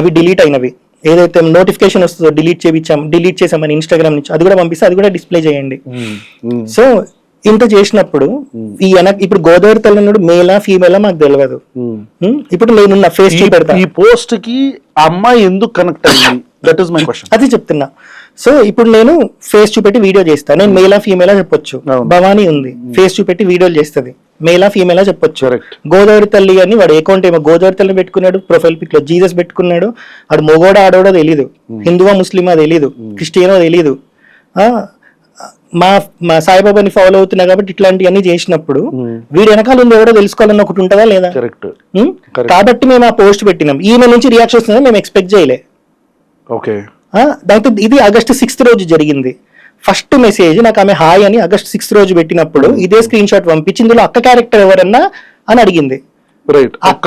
అవి డిలీట్ అయినవి. ఏదైతే నోటిఫికేషన్ వస్తుందో డిలీట్ చేసామని ఇన్స్టాగ్రామ్ నుంచి, అది కూడా పంపిస్తే అది కూడా డిస్ప్లే చేయండి. సో ఇంత చేసినప్పుడు ఇప్పుడు గోదావరి తల్లి మేలా ఫీమేలా మాకు తెలియదు. ఇప్పుడు నేను ఫేస్ చూపెడతా. ఈ పోస్ట్ కి అమ్మాయి ఎందుకు కనెక్ట్ అయింది దట్ ఈస్ మై క్వశ్చన్. అది చెప్తున్నా. సో ఇప్పుడు నేను ఫేస్ చూపెట్టి వీడియో చేస్తాను, నేను మేలా ఫీమేలా చెప్పొచ్చు. భవానీ ఉంది, ఫేస్ చూపెట్టి వీడియోలు చేస్తుంది, మేలా ఫీమేలా చెప్పొచ్చు. గోదావరి తల్లి అని వాడు అకౌంట్ ఏమో గోదావరి తల్లి పెట్టుకున్నాడు, ప్రొఫైల్ పిక్ లో జీసస్ పెట్టుకున్నాడు. వాడు మొగోడా ఆడోడో తెలీదు, హిందువా ముస్లిమా తెలీదు, క్రిస్టియనో తెలీదు. మా సాయిబాబాని ఫాలో అవుతున్నా కాబట్టి ఇట్లాంటివన్నీ చేసినప్పుడు వీడి వెనకాల ఉంది ఎవడో తెలుసుకోవాలని ఒకటి ఉంటుందా లేదా? కాబట్టి మేము ఆ పోస్ట్ పెట్టినాం. ఈమె నుంచి రియాక్షన్ వస్తుందని మేము ఎక్స్పెక్ట్ చేయలే. దాంతో ఇది August 6th రోజు జరిగింది. ఫస్ట్ మెసేజ్ నాకు ఆమె హాయ్ అని August 6th రోజు పెట్టినప్పుడు ఇదే స్క్రీన్ షాట్ పంపించి ఇందులో అక్క క్యారెక్టర్ ఎవరన్నా అని అడిగింది. అక్క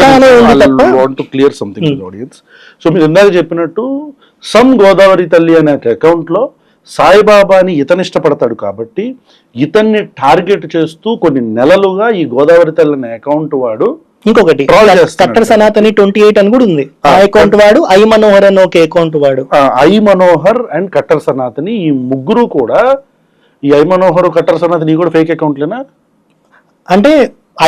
క్లియర్ సంథింగ్ ఆడియన్స్. సో మీరు ఇందాక చెప్పినట్టు సమ్ గోదావరి తల్లి అనే అకౌంట్ లో సాయిబాబాని ఇతను ఇష్టపడతాడు కాబట్టి ఇతన్ని టార్గెట్ చేస్తూ కొన్ని నెలలుగా ఈ గోదావరి తల్లి అనే అకౌంట్ వాడు ఇంకొకటి కట్టర్ సనాతని 28 అని కూడా ఉంది ఆ అకౌంట్ వాడు, ఐ మనోహర్ అని ఒక అకౌంట్ వాడు. I Manohar and cutter Sanatani ఈ ముగ్గురు కూడా, ఈ ఐ మనోహర్ కట్టర్ సనాతని కూడా ఫేక్ అకౌంట్లేనా? అంటే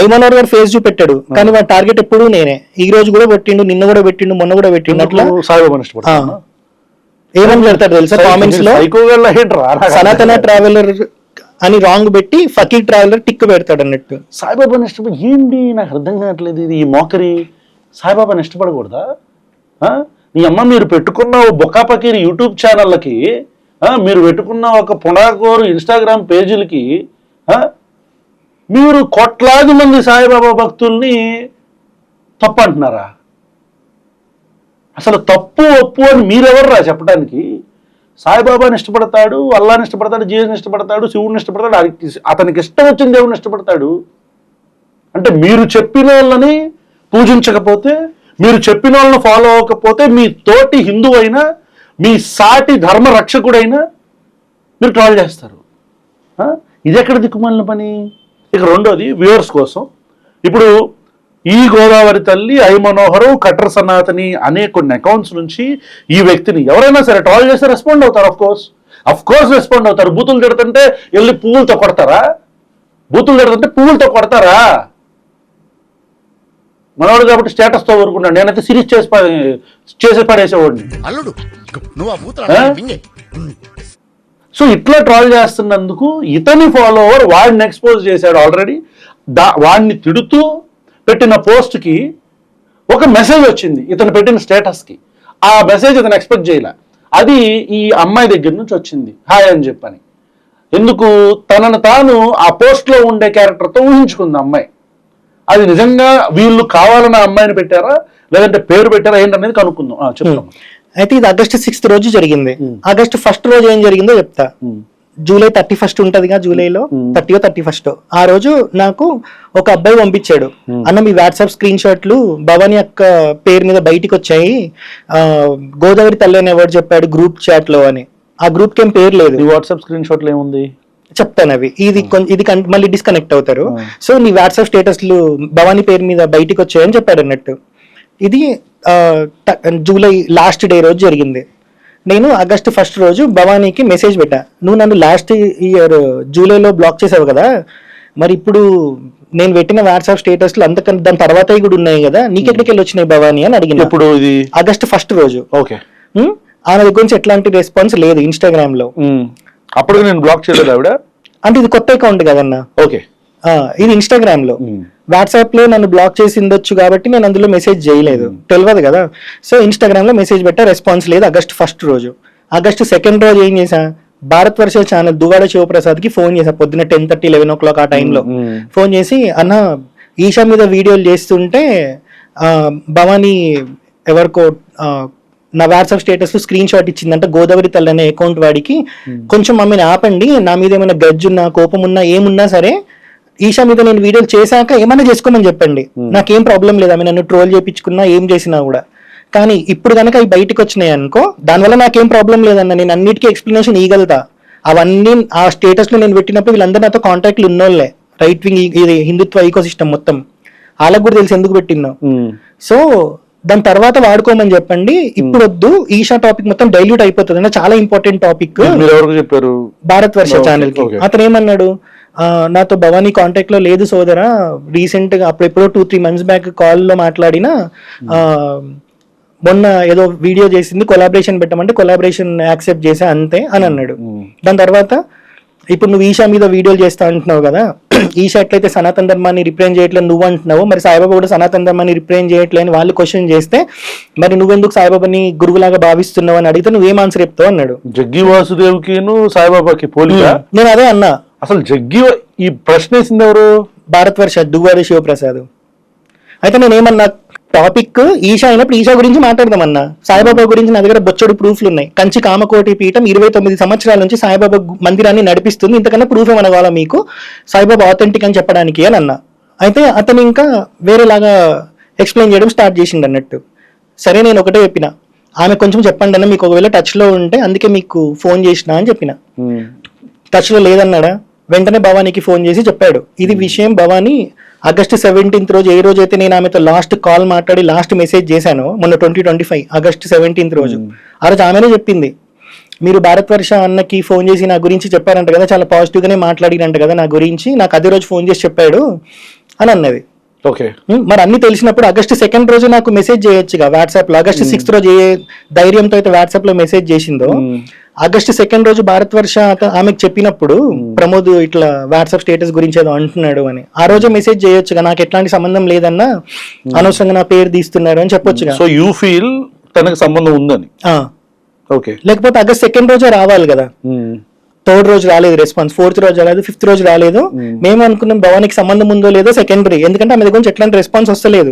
ఐ మనోహర్ గారు ఫేస్ చూపెట్టాడు కానీ వాడు టార్గెట్ ఎప్పుడు నేనే. ఈ రోజు కూడా పెట్టిండు, నిన్న కూడా పెట్టిండు, మొన్న కూడా పెట్టిండు. అట్లా సాయిబాబాని ఇష్టపడతాడు. ఏమని పెడతాడు తెలుసా కామెంట్స్ లో, సనాతన ట్రావెలర్ అని రాంగ్ పెట్టి ఫకీర్ ట్రావెలర్ టిక్ పెడతాడు అన్నట్టు. సాయిబాబాని ఇష్టపడి ఏంటి నాకు అర్థం కావట్లేదు. ఇది ఈ మోకరి సాయిబాబాని ఇష్టపడకూడదా? నీ అమ్మ మీరు పెట్టుకున్న బొక్కా పకీర్ యూట్యూబ్ ఛానళ్ళకి, మీరు పెట్టుకున్న ఒక పునాకోరు ఇన్స్టాగ్రామ్ పేజీలకి మీరు కోట్లాది మంది సాయిబాబా భక్తుల్ని తప్పు అంటున్నారా? అసలు తప్పు ఒప్పు అని మీరెవర్రా చెప్పడానికి? సాయిబాబాని ఇష్టపడతాడు, అల్లాని ఇష్టపడతాడు, జీసస్ని ఇష్టపడతాడు, శివుడిని ఇష్టపడతాడు, అతనికి ఇష్టం వచ్చిన దేవుడిని ఇష్టపడతాడు. అంటే మీరు చెప్పిన వాళ్ళని పూజించకపోతే, మీరు చెప్పిన వాళ్ళని ఫాలో అవ్వకపోతే, మీ తోటి హిందువు అయినా, మీ సాటి ధర్మ రక్షకుడైనా మీరు ట్రాల్ చేస్తారు. ఇది ఎక్కడ దిక్కుమాలిన పని? ఇక రెండోది వ్యూవర్స్ కోసం, ఇప్పుడు ఈ గోదావరి తల్లి, ఐ మనోహరు, కట్టర్ సనాతని అనే కొన్ని అకౌంట్స్ నుంచి ఈ వ్యక్తిని ఎవరైనా సరే ట్రాల్ చేస్తే రెస్పాండ్ అవుతారు. అఫ్ కోర్స్ రెస్పాండ్ అవుతారు. బూతులు తిడుతుంటే వెళ్ళి పువ్వులతో కొడతారా? బూతులు తిడుతుంటే పువ్వులతో కొడతారా? మనవాడు కాబట్టి స్టేటస్తో ఊరుకున్నాడు. నేనైతే సిరీస్ చేసి పడేసేవాడిని. సో ఇట్లా ట్రాల్ చేస్తున్నందుకు ఇతని ఫాలోవర్ వాడిని ఎక్స్పోజ్ చేశాడు ఆల్రెడీ. వాడిని తిడుతూ పెట్టిన పోస్ట్కి ఒక మెసేజ్ వచ్చింది ఇతను పెట్టిన స్టేటస్కి. ఆ మెసేజ్ ఇతను ఎక్స్పెక్ట్ చేయలే. అది ఈ అమ్మాయి దగ్గర నుంచి వచ్చింది, హాయ్ అని చెప్పని. ఎందుకు? తనను తాను ఆ పోస్ట్లో ఉండే క్యారెక్టర్తో ఊహించుకుంది అమ్మాయి. అది నిజంగా వీళ్ళు కావాలని ఆ అమ్మాయిని పెట్టారా లేదంటే పేరు పెట్టారా ఏంటనేది కనుక్కుందాం. చెప్తాం. అయితే ఇది August 6th రోజు జరిగింది. August 1st రోజు ఏం జరిగిందో చెప్తా. జూలై 31st ఉంటదిగా, జూలైలో 30 or 31st ఆ రోజు నాకు ఒక అబ్బాయి పంపించాడు, అన్న మీ వాట్సాప్ స్క్రీన్ షాట్లు భవానీ అక్క పేరు మీద బయటికి వచ్చాయి, గోదావరి తల్లి అని ఎవరు చెప్పాడు గ్రూప్ చాట్ లో అని. ఆ గ్రూప్ కి ఏం పేరు లేదు. వాట్సాప్ స్క్రీన్ షాట్లు ఏముంది చెప్తాను. అవి ఇది మళ్ళీ డిస్కనెక్ట్ అవుతారు. సో నీ వాట్సాప్ స్టేటస్లు భవానీ పేరు మీద బయటికి వచ్చాయని చెప్పాడు అన్నట్టు. ఇది జూలై లాస్ట్ డే రోజు జరిగింది. నేను August 1st రోజు భవానీకి మెసేజ్ పెట్టా, నువ్వు నన్ను లాస్ట్ ఇయర్ జూలైలో బ్లాక్ చేసావు కదా, మరి ఇప్పుడు నేను పెట్టిన వాట్సాప్ స్టేటస్లు అంతకన్నా దాని తర్వాత కూడా ఉన్నాయి కదా, నీకెక్కడికి వెళ్ళి వచ్చినాయి భవానీ అని అడిగిన. ఇప్పుడు ఇది August 1st రోజు. ఓకే. ఆమె దగ్గర నుంచి ఎట్లాంటి రెస్పాన్స్ లేదు ఇన్స్టాగ్రామ్ లో. అప్పుడు నేను బ్లాక్ చేయలేదు ఆవిడ. అంటే ఇది కొత్త అకౌంట్ కదన్నా. ఓకే. ఇది ఇన్స్టాగ్రామ్ లో. వాట్సాప్ లో నన్ను బ్లాక్ చేసి ఉండొచ్చు కాబట్టి నేను అందులో మెసేజ్ చేయలేదు, తెలియదు కదా. సో ఇన్స్టాగ్రామ్ లో మెసేజ్ పెట్టా, రెస్పాన్స్ లేదు. August 1st రోజు. August 2nd రోజు ఏం చేసా, భారత్ వర్ష ఛానల్ దువ్వాడ శివప్రసాద్ కి ఫోన్ చేసా పొద్దున్న 10:30, 11 o'clock ఆ టైంలో ఫోన్ చేసి, అన్న ఈషా మీద వీడియోలు చేస్తుంటే భవానీ ఎవరికో నా వాట్సాప్ స్టేటస్ లో స్క్రీన్ షాట్ ఇచ్చిందంట గోదావరి తల్లి అనే అకౌంట్ వాడికి, కొంచెం మమ్మీని ఆపండి, నా మీద ఏమైనా గజ్జున్నా కోపం ఉన్నా ఏమున్నా సరే ఈషా మీద నేను వీడియోలు చేశాక ఏమన్నా చేసుకోమని చెప్పండి, నాకేం ప్రాబ్లం లేదు, ఆమె నన్ను ట్రోల్ చేయించుకున్నా ఏం చేసినా కూడా. కానీ ఇప్పుడు కనుక అవి బయటకు వచ్చినాయి అనుకో, దానివల్ల నాకేం ప్రాబ్లం లేదన్న, నేను అన్నిటికీ ఎక్స్ప్లెనేషన్ ఇవ్వగలుగుతా. అవన్నీ ఆ స్టేటస్ లో నేను పెట్టినప్పుడు వీళ్ళందరూ నాతో కాంటాక్ట్లు ఉన్నోళ్ళే, రైట్ వింగ్ ఇది హిందుత్వ ఈకో సిస్టమ్ మొత్తం వాళ్ళకు కూడా తెలిసి ఎందుకు పెట్టినా. సో దాని తర్వాత వాడుకోమని చెప్పండి, ఇప్పుడు వద్దు, ఈషా టాపిక్ మొత్తం డైల్యూట్ అయిపోతుంది అన్న, చాలా ఇంపార్టెంట్ టాపిక్. చెప్పారు భారత్ వర్ష ఛానల్ కి. అతను ఏమన్నాడు, నాతో భవానీ కాంటాక్ట్ లో లేదు సోదరా, రీసెంట్ గా అప్పుడెప్పుడో 2-3 months బ్యాక్ కాల్ లో మాట్లాడినా మొన్న ఏదో వీడియో చేసింది, కొలాబరేషన్ పెట్టమంటే కొలాబరేషన్ యాక్సెప్ట్ చేసా అంతే అని అన్నాడు. దాని తర్వాత ఇప్పుడు నువ్వు ఈషా మీద వీడియోలు చేస్తా అంటున్నావు కదా, ఈషా ఎట్లయితే సనాతన ధర్మాన్ని రిప్రజెంట్ చేయట్లేదు నువ్వు అంటున్నావు, మరి సాయిబాబా కూడా సనాతన ధర్మాన్ని రిప్రజెంట్ చేయట్లేదు అని వాళ్ళు క్వశ్చన్ చేస్తే మరి నువ్వెందుకు సాయిబాబాని గురువులాగా భావిస్తున్నావు అని అడిగితే నువ్వేం ఆన్సర్ చెప్తావు అన్నాడు. జగ్గి వాసుదేవ్కి సాయిబాబాకి పోలిక. నేను అదే అన్నా. అసలు జగ్గి ఈ ప్రశ్న వేసింది ఎవరు? భారతవర్ష దువ్వారి శివప్రసాద్. అయితే నేనేమన్నా టాపిక్ ఈషా అయినప్పుడు ఈషా గురించి మాట్లాడదామన్నా. సాయిబాబా గురించి నా దగ్గర బొచ్చడు ప్రూఫ్లు ఉన్నాయి. కంచి కామకోటి పీఠం 29 సంవత్సరాల నుంచి సాయిబాబా మందిరాన్ని నడిపిస్తుంది, ఇంతకన్నా ప్రూఫ్ ఏమన్నా కావాలా మీకు సాయిబాబా ఆథెంటిక్ అని చెప్పడానికి అని అన్నా. అయితే అతను ఇంకా వేరేలాగా ఎక్స్ప్లెయిన్ చేయడం స్టార్ట్ చేసిండు అన్నట్టు. సరే నేను ఒకటే చెప్పిన, ఆమె కొంచెం చెప్పండి అన్న, మీకు ఒకవేళ టచ్లో ఉంటే అందుకే మీకు ఫోన్ చేసిన అని చెప్పిన. టచ్లో లేదన్నాడా, వెంటనే భవానీకి ఫోన్ చేసి చెప్పాడు ఇది విషయం. భవానీ ఆగస్టు 17 రోజు, ఏ రోజు అయితే నేను ఆమెతో లాస్ట్ కాల్ మాట్లాడి లాస్ట్ మెసేజ్ చేశాను మొన్న 2025 ఆగస్టు 17 రోజు, ఆ రోజు ఆమెనే చెప్పింది మీరు భారతవర్ష అన్నకి ఫోన్ చేసి నా గురించి చెప్పారంట కదా, చాలా పాజిటివ్ గానే మాట్లాడినంట కదా నా గురించి, నాకు అదే రోజు ఫోన్ చేసి చెప్పాడు అని అన్నది. ఓకే, మరి అన్ని తెలిసినప్పుడు ఆగస్టు 2 రోజు నాకు మెసేజ్ చేయొచ్చుగా వాట్సాప్ లో. ఆగస్టు 6 రోజు ఏ ధైర్యంతో అయితే వాట్సాప్ లో మెసేజ్ చేసిందో, ఆగస్టు 2 రోజు భారతవర్ష ఆమెకు చెప్పినప్పుడు ప్రమోద్ ఇట్లా వాట్సాప్ స్టేటస్ గురించి ఏదో అంటున్నాడు అని, ఆ రోజు మెసేజ్ చేయొచ్చుగా, నాకు ఎట్లాంటి సంబంధం లేదన్నా అనవసరంగా నా పేరు తీస్తున్నారు అని చెప్పొచ్చుగా. సో యూ ఫీల్ తనకు సంబంధం ఉందని. ఓకే, లేకపోతే ఆగస్టు 2 రోజే రావాలి కదా. 3rd రోజు రాలేదు రెస్పాన్స్, 4th రోజు రాలేదు, 5th రోజు రాలేదు. మేము అనుకున్నాం భవానికి సంబంధం ఉందో లేదో సెకండరీ, ఎందుకంటే ఆమె దగ్గర ఎట్లాంటి రెస్పాన్స్ వస్తలేదు.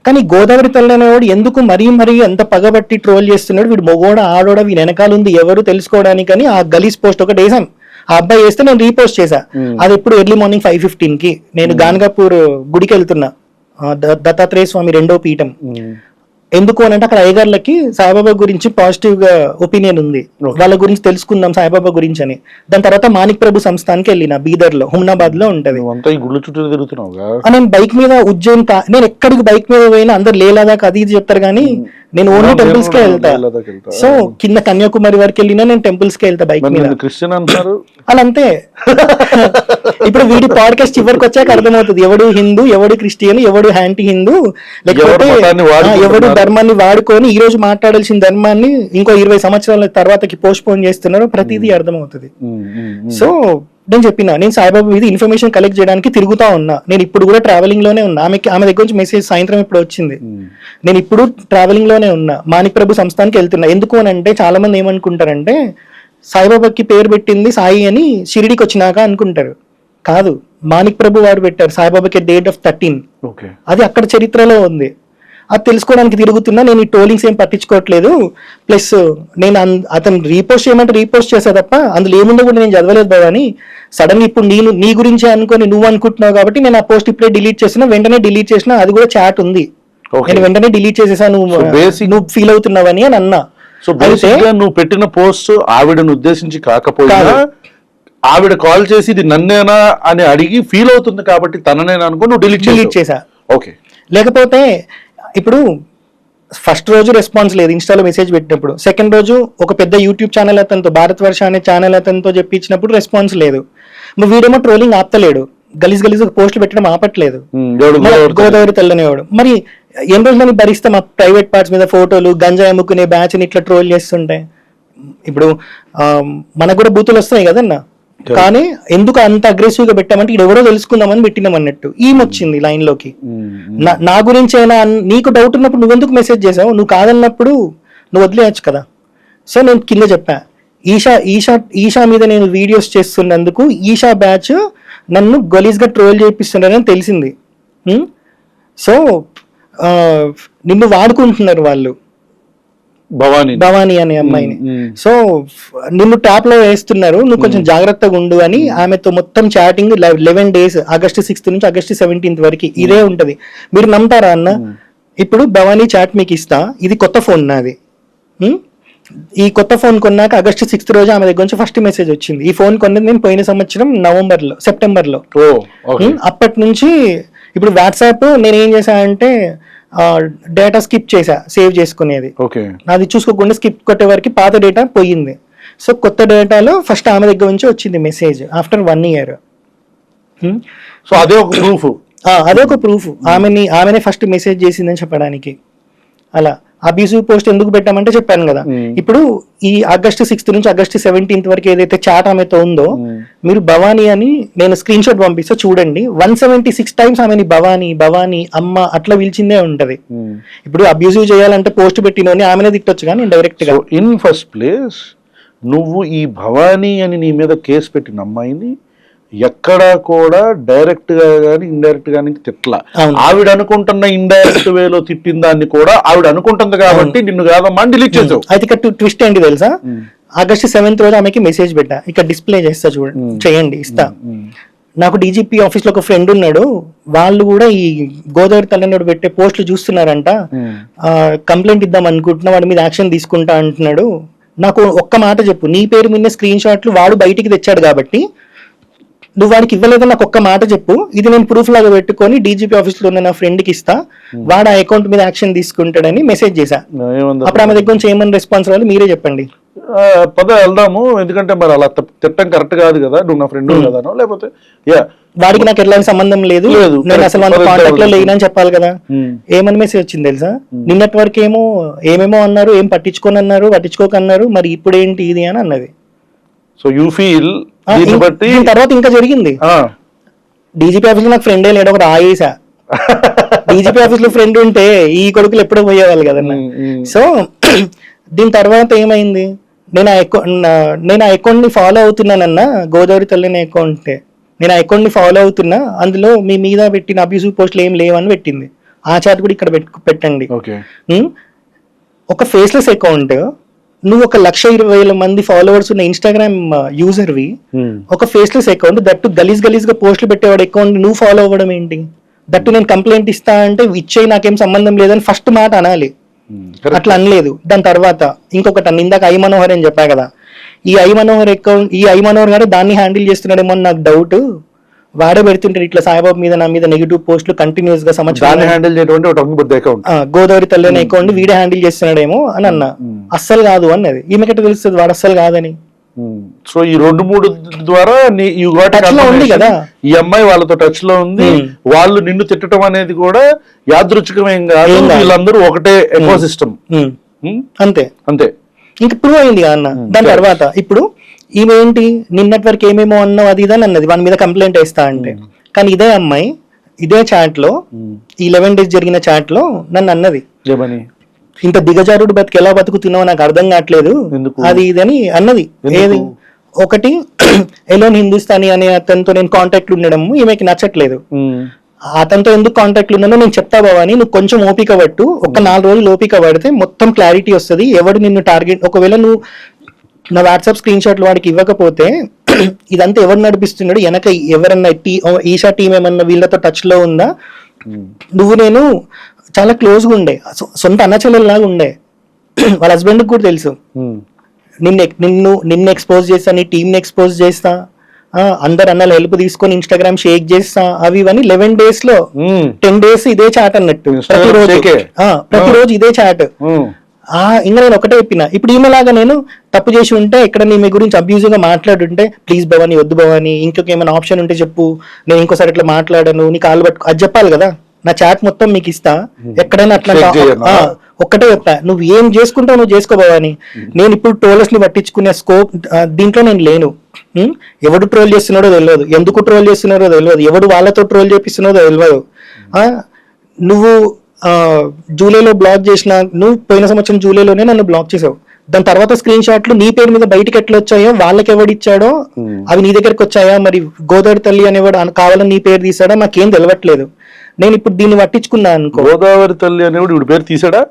కానీ గోదావరి తల్లనేవాడు ఎందుకు మరీ అంత పగబట్టి ట్రోల్ చేస్తున్నాడు, వీడు మొగోడ ఆడోడ వీడి వెనకాల ఉంది ఎవరు తెలుసుకోవడానికని ఆ గలీజ్ పోస్ట్ ఒకటి వేసాం. ఆ అబ్బాయి వేస్తే నేను రీపోస్ట్ చేశా. అది ఎప్పుడు ఎర్లీ మార్నింగ్ 5:15 నేను గాన్గాపూర్ గుడికి వెళ్తున్నా, దత్తాత్రేయ స్వామి 2వ పీఠం. ఎందుకు అని అంటే అక్కడ అయ్యగార్లకి సాయిబాబా గురించి పాజిటివ్ గా ఒపీనియన్ ఉంది, వాళ్ళ గురించి తెలుసుకుందాం సాయిబాబా గురించి అని. దాని తర్వాత మాణిక్ ప్రభు సంస్థానికి వెళ్ళిన బీదర్ లో, హుమ్నాబాద్ లో ఉంటది. నేను బైక్ మీద ఉజ్జయిన్ నేను ఎక్కడికి బైక్ మీద పోయినా అందరు లేలాదాకా అది ఇది చెప్తారు కానీ నేను ఓన్లీ టెంపుల్స్ కే వెళ్తా. సో కింద కన్యాకుమారి వరకు వెళ్ళినా నేను టెంపుల్స్ కే వెళ్తా బైక్ మీద. క్రిస్టియన్ అంటారు అలంతే. ఇప్పుడు వీడి పాడ్కాస్ట్ చివరికి వచ్చాక అర్థమవుతుంది ఎవడు హిందూ, ఎవడు క్రిస్టియన్, ఎవడు యాంటీ హిందూ, లేకపోతే ఎవడు ధర్మాన్ని వాడుకొని ఈ రోజు మాట్లాడాల్సిన ధర్మాన్ని ఇంకో 20 సంవత్సరాల తర్వాతకి పోస్ట్ పోన్ చేస్తున్నారు. ప్రతిదీ అర్థమవుతుంది. సో నేను చెప్పిన, నేను సాయిబాబా మీద ఇన్ఫర్మేషన్ కలెక్ట్ చేయడానికి తిరుగుతా ఉన్నా. నేను ఇప్పుడు కూడా ట్రావెలింగ్ లోనే ఉన్నా. ఆమె దగ్గర నుంచి మెసేజ్ సాయంత్రం ఇప్పుడు వచ్చింది. నేను ఇప్పుడు ట్రావెలింగ్ లోనే ఉన్నా, మాణిక్ ప్రభు సంస్థానికి వెళ్తున్నా. ఎందుకు అని అంటే చాలా మంది ఏమనుకుంటారంటే సాయిబాబాకి పేరు పెట్టింది సాయి అని షిరిడికి వచ్చినాక అనుకుంటారు. కాదు, మాణిక్ ప్రభు వారు పెట్టారు సాయిబాబాకి డేట్ ఆఫ్ 13. అది అక్కడ చరిత్రలో ఉంది. అది తెలుసుకోవడానికి తిరుగుతున్నా. నేను ఈ టోలింగ్స్ ఏం పట్టించుకోవట్లేదు. ప్లస్ నేను అతను రీపోస్ట్ చేయమంటే రీపోస్ట్ చేసా తప్ప అందులో ఏముందో కూడా నేను చదవలేదు బాబా అని. సడన్ గా ఇప్పుడు నీ గురించి అనుకొని నువ్వు అనుకుంటున్నావు కాబట్టి నేను ఆ పోస్ట్ ఇప్పుడే డిలీట్ చేసినా, వెంటనే డిలీట్ చేసినా. అది కూడా చాట్ ఉంది, నేను వెంటనే డిలీట్ చేసేసా నువ్వు ఫీల్ అవుతున్నావని అని అన్నా. సో బేసిక్ గా నువ్వు పెట్టిన పోస్ట్ ఆవిడను ఉద్దేశించి కాకపోయినా ఆవిడ కాల్ చేసి ఇది నన్నేనా అని అడిగి ఫీల్ అవుతుంది కాబట్టి తననేనా అనుకో నువ్వు డిలీట్ చేసా. ఓకే, లేకపోతే ఇప్పుడు ఫస్ట్ రోజు రెస్పాన్స్ లేదు ఇన్స్టాలో మెసేజ్ పెట్టినప్పుడు, సెకండ్ రోజు ఒక పెద్ద యూట్యూబ్ ఛానల్ అతనితో, భారతవర్ష అనే ఛానల్ అతనితో చెప్పించినప్పుడు రెస్పాన్స్ లేదు. వీడేమో ట్రోలింగ్ ఆపుతలేడు, గలీజ్ పోస్టులు పెట్టడం ఆపట్లేదు. గోదావరి తెల్లనేవాడు మరి ఎన్ని రోజులని భరిస్తాం ఆ ప్రైవేట్ పార్ట్స్ మీద ఫోటోలు, గంజా అమ్ముకునే బ్యాచ్ ని ఇట్లా ట్రోల్ చేస్తుంటే. ఇప్పుడు మనకు కూడా బూతులు వస్తాయి కదన్నా, కానీ ఎందుకు అంత అగ్రెసివ్ గా పెట్టామంటే ఇది ఎవరో తెలుసుకుందామని పెట్టినాం అన్నట్టు. ఈమెచ్చింది లైన్ లోకి, నా గురించి అయినా నీకు డౌట్ ఉన్నప్పుడు నువ్వెందుకు మెసేజ్ చేసావు, నువ్వు కాదన్నప్పుడు నువ్వు వదిలేయచ్చు కదా. సో నేను కింద చెప్పా, ఈషా మీద నేను వీడియోస్ చేస్తున్నందుకు ఈషా బ్యాచ్ నన్ను గలీజ్ గా ట్రోల్ చేపిస్తున్నారని తెలిసింది. సో నిన్ను వాడుకుంటున్నారు వాళ్ళు, భవానీ అనే అమ్మాయిని. సో నిన్ను టాప్ లో వేస్తున్నారు, నువ్వు కొంచెం జాగ్రత్తగా ఉండు అని ఆమెతో మొత్తం చాటింగ్ 11 days, ఆగస్టు 6 నుంచి ఆగస్టు 17 వరకు ఇదే ఉంటది. మీరు నమ్ముతారా అన్న? ఇప్పుడు భవానీ చాట్ మీకు ఇస్తా, ఇది కొత్త ఫోన్ నాది. ఈ కొత్త ఫోన్ కొన్నాక ఆగస్టు 6 రోజు ఆమె దగ్గర నుంచి ఫస్ట్ మెసేజ్ వచ్చింది. ఈ ఫోన్ కొన్నది నేను పోయిన సంవత్సరం సెప్టెంబర్ లో. అప్పటి నుంచి ఇప్పుడు వాట్సాప్ నేను ఏం చేశా అంటే డేటా స్కిప్ చేసా, సేవ్ చేసుకునేది. అది చూసుకోకుండా స్కిప్ కొట్టే వరకు పాత డేటా పోయింది. సో కొత్త డేటాలో ఫస్ట్ ఆమె దగ్గర నుంచి వచ్చింది మెసేజ్ ఆఫ్టర్ 1 year. సో అదే ఒక ప్రూఫ్, ఆమెనే ఫస్ట్ మెసేజ్ చేసిందని చెప్పడానికి. అలా అబ్యూసివ్ పోస్ట్ ఎందుకు పెట్టామంటే చెప్పాను కదా. ఇప్పుడు ఈ August 6th నుంచి August 17th వరకు ఏదైతే చాట్ ఆమెతో ఉందో, మీరు భవానీ అని నేను స్క్రీన్ షాట్ పంపిస్తా చూడండి. 176 times ఆమెని భవానీ భవానీ అమ్మ అట్లా పిలిచిందే ఉంటది. ఇప్పుడు అబ్యూసివ్ చేయాలంటే పోస్ట్ పెట్టినోని ఆమెనే తిట్టొచ్చు కానీ డైరెక్ట్ గా. ఇన్ ఫస్ట్ ప్లేస్ నువ్వు ఈ భవానీ అని నీ మీద కేసు పెట్టిన అమ్మాయిని ఎక్కడా కూడా డైరెక్ట్ గా కానీ ఇండైరెక్ట్ గా తిట్ల. ఆవిడ అనుకుంటున్న ఇండైరెక్ట్ వేలో తిట్టిన దాన్ని కూడా ఆవిడ అనుకుంటుంది కాబట్టి నిన్ను కాదమ్మా డిలీట్ చేసావు. అయితే ఇక్కడ ట్విస్ట్ ఏంటి తెలుసా, August 7th రోజు ఆమెకి మెసేజ్ పెట్టా, ఇక్కడ డిస్ప్లే చేస్తా చూడండి, చేయండి ఇస్తా. నాకు డీజీపీ ఆఫీస్ లో ఒక ఫ్రెండ్ ఉన్నాడు, వాళ్ళు కూడా ఈ గోదావరి తల్లినోడు పెట్టే పోస్టులు చూస్తున్నారంట, కంప్లైంట్ ఇద్దాం అనుకుంటున్నా, వాడి మీద యాక్షన్ తీసుకుంటా అంటున్నాడు. నాకు ఒక్క మాట చెప్పు, నీ పేరు మీద స్క్రీన్ షాట్లు వాడు బయటికి తెచ్చాడు కాబట్టి నువ్వు వాడికి ఇవ్వలేదని నాకు ఒక్క మాట చెప్పు, ఇది నేను ప్రూఫ్ లాగా పెట్టుకొని డీజీపీ ఆఫీస్ లో ఉన్న నా ఫ్రెండ్ కి ఇస్తా, వాడు ఆ అకౌంట్ మీద యాక్షన్ తీసుకుంటాడని మెసేజ్ చేశా. అప్పుడు ఆమె దగ్గర నుంచి ఏమని రెస్పాన్స్ రావాలి మీరే చెప్పండి. పద వెళ్దాము, ఎందుకంటే మరి అలా తిట్టం కరెక్ట్ కాదు కదా, నువ్వు నా ఫ్రెండ్ కదానో, లేకపోతే వాడికి నాకు ఎలాంటి సంబంధం లేదు, నేను అసలు మన కాంటాక్ట్ లో లేనని చెప్పాలి కదా. ఏమని మెసేజ్ వచ్చింది తెలుసా, నిన్నటి వరకు ఏమేమో అన్నారు, ఏం పట్టించుకోకన్నారు, మరి ఇప్పుడు ఏంటి ఇది అని అన్నది. సో యూ ఫీల్ దీని తర్వాత ఇంకా జరిగింది, డీజీపీ ఆఫీస్ లో నాకు ఫ్రెండే లేడు, ఒకటి ఆయేసా. డీజీపీ ఆఫీస్ లో ఫ్రెండ్ ఉంటే ఈ కొడుకులు ఎప్పుడో పోయేవాళ్ళు కదన్నా. సో దీని తర్వాత ఏమైంది, నేను ఆ అకౌంట్ ని ఫాలో అవుతున్నానన్నా, గోదావరి తల్లిని అకౌంట్ నేను ఆ అకౌంట్ ని ఫాలో అవుతున్నా, అందులో మీ మీద పెట్టిన అబ్యూసివ్ పోస్టులు ఏం లేవని పెట్టింది. ఆ చాట్ కూడా ఇక్కడ పెట్టండి. ఒక ఫేస్లెస్ అకౌంట్, నువ్వు 120,000 మంది ఫాలోవర్స్ ఉన్న ఇన్స్టాగ్రామ్ యూజర్వి, ఒక ఫేస్లెస్ అకౌంట్, దట్టు గలీజ్ గా పోస్టులు పెట్టేవాడు అకౌంట్ నువ్వు ఫాలో అవ్వడం ఏంటి? దట్టు నేను కంప్లైంట్ ఇస్తా అంటే ఇచ్చే నాకేం సంబంధం లేదని ఫస్ట్ మాట అనాలి, అట్లా అనలేదు. దాని తర్వాత ఇంకొకటి ఇందాక ఐ మనోహర్ అని చెప్పా కదా, ఈ ఐ మనోహర్ గారు దాన్ని హ్యాండిల్ చేస్తున్నాడేమో అని నాకు డౌట్. వాడే పెడుతుంటాడు ఇట్లా సాయిబాబు మీద నా మీద నెగిటివ్ పోస్టులు కంటిన్యూస్ గా గోదావరి తల్లి అనే అకౌంట్ వీడే హ్యాండిల్ చేస్తున్నాడేమో అని అన్నా. అస్సలు కాదు అన్నది. ఈమెకట్ట తెలుస్తుంది వాడు అస్సలు కాదని. సో ఈ 2-3 ద్వారా ఉంది కదా, ఈ అమ్మాయి వాళ్ళతో టచ్ లో ఉంది, వాళ్ళు నిన్ను తిట్టడం అనేది కూడా యాదృచ్ఛికమేం కాదు, వీళ్ళందరూ ఒకటే ఎకోసిస్టమ్. అంతే అంతే, ఇంక ప్రూవ్ అయింది అన్న. దాని తర్వాత ఇప్పుడు ఈమె ఏంటి, నిన్నటి వరకు ఏమేమో అన్నావు అది ఇదని అన్నది, వాని మీద కంప్లైంట్ వేస్తా అంటే. కానీ ఇదే అమ్మాయి ఇదే చాట్ లో, ఈ 11 days జరిగిన చాట్ లో నన్ను అన్నది, ఇంత దిగజారుడు బతికి ఎలా బతుకుతున్నావు నాకు అర్థం కావట్లేదు అది ఇదని అన్నది. ఏది ఒకటి, ఎలోన్ హిందుస్థానీ అనే అతనితో నేను కాంటాక్ట్ ఉండడం ఈమెకి నచ్చట్లేదు. అతనితో ఎందుకు కాంటాక్ట్ ఉన్నానో నేను చెప్తా బావని, నువ్వు కొంచెం ఓపిక పట్టు, ఒక 4 రోజులు ఓపిక పడితే మొత్తం క్లారిటీ వస్తుంది, ఎవడు నిన్ను టార్గెట్. ఒకవేళ నువ్వు నా వాట్సాప్ స్క్రీన్ షాట్లు వాడికి ఇవ్వకపోతే ఇదంతా ఎవరు నడిపిస్తున్నాడు, వెనక ఎవరన్నా ఈషా టీం ఏమన్నా వీళ్ళతో టచ్ లో ఉందా, నువ్వు నేను చాలా క్లోజ్గా ఉండే, సొంత అన్నచెల్లెల్లాగా ఉండే, వాళ్ళ హస్బెండ్కి కూడా తెలుసు. నిన్ను ఎక్స్పోజ్ చేస్తా, నీ టీంని ఎక్స్పోజ్ చేస్తా, అందరు అన్నలు హెల్ప్ తీసుకొని ఇన్స్టాగ్రామ్ షేక్ చేస్తా, అవి ఇవన్నీ 11 days లో 10 days ఇదే చాట్ అన్నట్టు, ప్రతిరోజు ఇదే చాట్. ఇంకా నేను ఒకటే చెప్పిన, ఇప్పుడు ఈమెలాగా నేను తప్పు చేసి ఉంటే, ఇక్కడ నీ మీ గురించి అబ్యూజివ్ గా మాట్లాడుంటే, ప్లీజ్ భవాని వద్దు భవాని, ఇంకొక ఏమైనా ఆప్షన్ ఉంటే చెప్పు, నేను ఇంకోసారి ఇట్లా మాట్లాడను, నీ కాళ్ళు పట్టుకు అది చెప్పాలి కదా. నా చాట్ మొత్తం మీకు ఇస్తా, ఎక్కడైనా అట్లా ఒక్కటే చెప్తా, నువ్వు ఏం చేసుకుంటావు నువ్వు చేసుకోబోవని. నేను ఇప్పుడు ట్రోలర్స్ ని పట్టించుకునే స్కోప్ దీంట్లో నేను లేను. ఎవడు ట్రోల్ చేస్తున్నాడో తెలియదు, ఎందుకు ట్రోల్ చేస్తున్నారో తెలియదు, ఎవడు వాళ్ళతో ట్రోల్ చేపిస్తున్నారో తెలియదు. నువ్వు జూలైలో బ్లాక్ చేసిన, నువ్వు పోయిన సంవత్సరం జూలైలోనే నన్ను బ్లాక్ చేసావు. దాని తర్వాత స్క్రీన్ షాట్లు నీ పేరు మీద బయటకి ఎట్లా వచ్చాయో, వాళ్ళకి ఎవడిచ్చాడో అవి నీ దగ్గరకు వచ్చాయా, మరి గోదావరి తల్లి అనేవాడు కావాలని నీ పేరు తీసాడా నాకేం తెలియట్లేదు. నేను ఇప్పుడు దీన్ని పట్టించుకున్నా అనుకో, గోదావరి తల్లి అనేవాడు ఇప్పుడు పేరు తీసాడా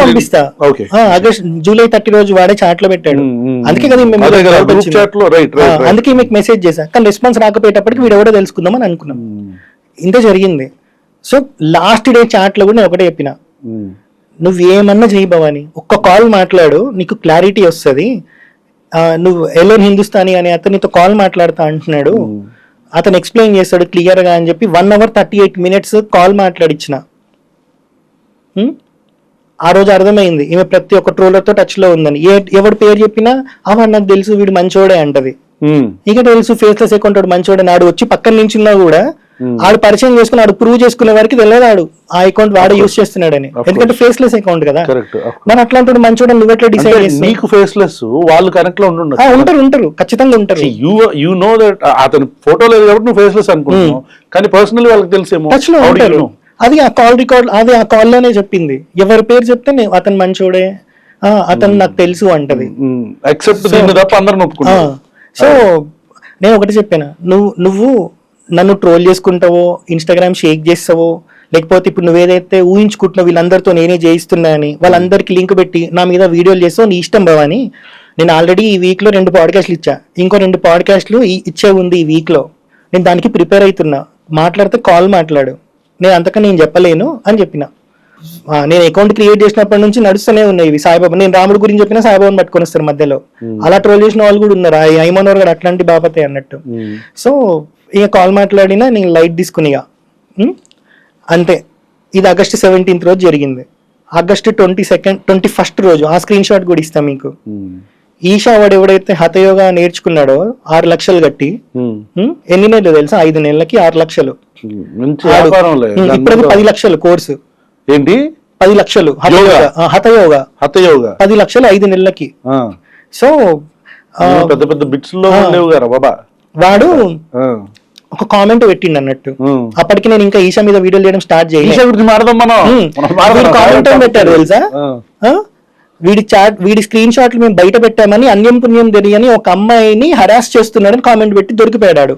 పంపిస్తా. జూలై 30 రోజు వాడే చాట్ లో పెట్టాడు, అందుకే కదా అందుకే మీకు మెసేజ్ చేశా. కానీ రెస్పాన్స్ రాకపోయేటప్పటికి వీడు ఎవడో తెలుసుకుందాం అని అనుకున్నాం. ఇంత జరిగింది. సో లాస్ట్ డే చాట్ లో కూడా నేను ఒకటే చెప్పిన, నువ్వు ఏమన్నా చేయి భవాని, ఒక్క కాల్ మాట్లాడు, నీకు క్లారిటీ వస్తుంది. నువ్వు ఎలోన్ హిందుస్థానీ అనే అతనితో కాల్ మాట్లాడతా అంటున్నాడు, అతను ఎక్స్ప్లెయిన్ చేస్తాడు క్లియర్ గా అని చెప్పి 1 hour 38 minutes కాల్ మాట్లాడిచ్చిన. ఆ రోజు అర్థమైంది ఈమె ప్రతి ఒక్క ట్రోలర్ తో టచ్ లో ఉందని. ఎవరి పేరు చెప్పినా అవన్నీ నాకు తెలుసు వీడు మంచోడే అంటది. ఇక తెలుసు ఫేస్లెస్ అకౌంట్ మంచోడే, నాడు వచ్చి పక్కన నించున్నా కూడా ఆడు పరిచయం చేసుకుని ఆడు ప్రూవ్ చేసుకునే వరకు తెలియదు ఆడు ఆ అకౌంట్ వాడే యూస్ చేస్తున్నాడని, ఎందుకంటే ఫేస్లెస్ అకౌంట్ కదా. మరి అట్లాంటి మంచోడు నువ్వు ఎట్లా డిసైడ్ చేస్తావు? నీకు ఫేస్లెస్, వాళ్ళు కనెక్ట్ లో ఉంటారు ఖచ్చితంగా ఉంటారు. యు నో దట్ అతని ఫోటో లేదు కాబట్టి నువ్వు ఫేస్లెస్ అనుకుంటున్నావు, కానీ పర్సనల్లీ వాళ్ళకి తెలిసేమో టచ్ లో ఉంటారు. అది ఆ కాల్ రికార్డ్, అది ఆ కాల్ లోనే చెప్పింది. ఎవరి పేరు చెప్తే అతను మంచోడే, అతను నాకు తెలుసు అంటది. సో నేను ఒకటి చెప్పాను, నువ్వు నన్ను ట్రోల్ చేసుకుంటావో, ఇన్స్టాగ్రామ్ షేక్ చేస్తావో, లేకపోతే ఇప్పుడు నువ్వేదైతే ఊహించుకుంటున్నావు వీళ్ళందరితో నేనే చేయిస్తున్నా అని వాళ్ళందరికీ లింక్ పెట్టి నా మీద వీడియోలు చేస్తావు, నీ ఇష్టం భవాని. నేను ఆల్రెడీ ఈ వీక్ లో 2 పాడ్కాస్ట్లు ఇచ్చా, ఇంకో 2 పాడ్కాస్ట్లు ఇచ్చే ఉంది ఈ వీక్ లో. నేను దానికి ప్రిపేర్ అవుతున్నా, మాట్లాడితే కాల్ మాట్లాడు, నేను అంతకన్నా నేను చెప్పలేను అని చెప్పిన. నేను అకౌంట్ క్రియేట్ చేసినప్పటి నుంచి నడుస్తూనే ఉన్నాయి ఇవి. సాయిబాబా, నేను రాముడు గురించి చెప్పినా సాయిబాబాని పట్టుకొని వస్తారు మధ్యలో. అలా ట్రోల్ చేసిన వాళ్ళు కూడా ఉన్నారు, ఐమనోర్ గారు అట్లాంటి బాపతే అన్నట్టు. సో ఇక కాల్ మాట్లాడినా నేను లైట్ తీసుకునిగా అంతే. ఇది August 17th రోజు జరిగింది. August 21st రోజు ఆ స్క్రీన్ షాట్ కూడా ఇస్తాం మీకు. ఈషా వాడు ఎవడైతే హతయోగా నేర్చుకున్నాడో 6 లక్షలు కట్టి, ఎన్ని నెలలు తెలుసా? 5 నెలలకి 6 లక్షలు. ఇప్పుడు 10 లక్షలు కోర్సు. ఏంటి 10 లక్షలు హతయోగా 10 లక్షలు 5 నెలలకి. సో పెద్ద పెద్ద బిట్స్ లో లేవు కదా బాబా. వాడు ఒక కామెంట్ పెట్టిండు అన్నట్టు. అప్పటికి నేను ఇంకా ఈషా మీద వీడియో చేయడం స్టార్ట్ చేయాలి. కామెంట్ పెట్టారు తెలుసా? వీడి స్క్రీన్ షాట్లు మేము బయట పెట్టామని అన్యం పుణ్యం తెలియని ఒక అమ్మాయిని హరాస్ చేస్తున్నాడని కామెంట్ పెట్టి దొరికిపోయాడు.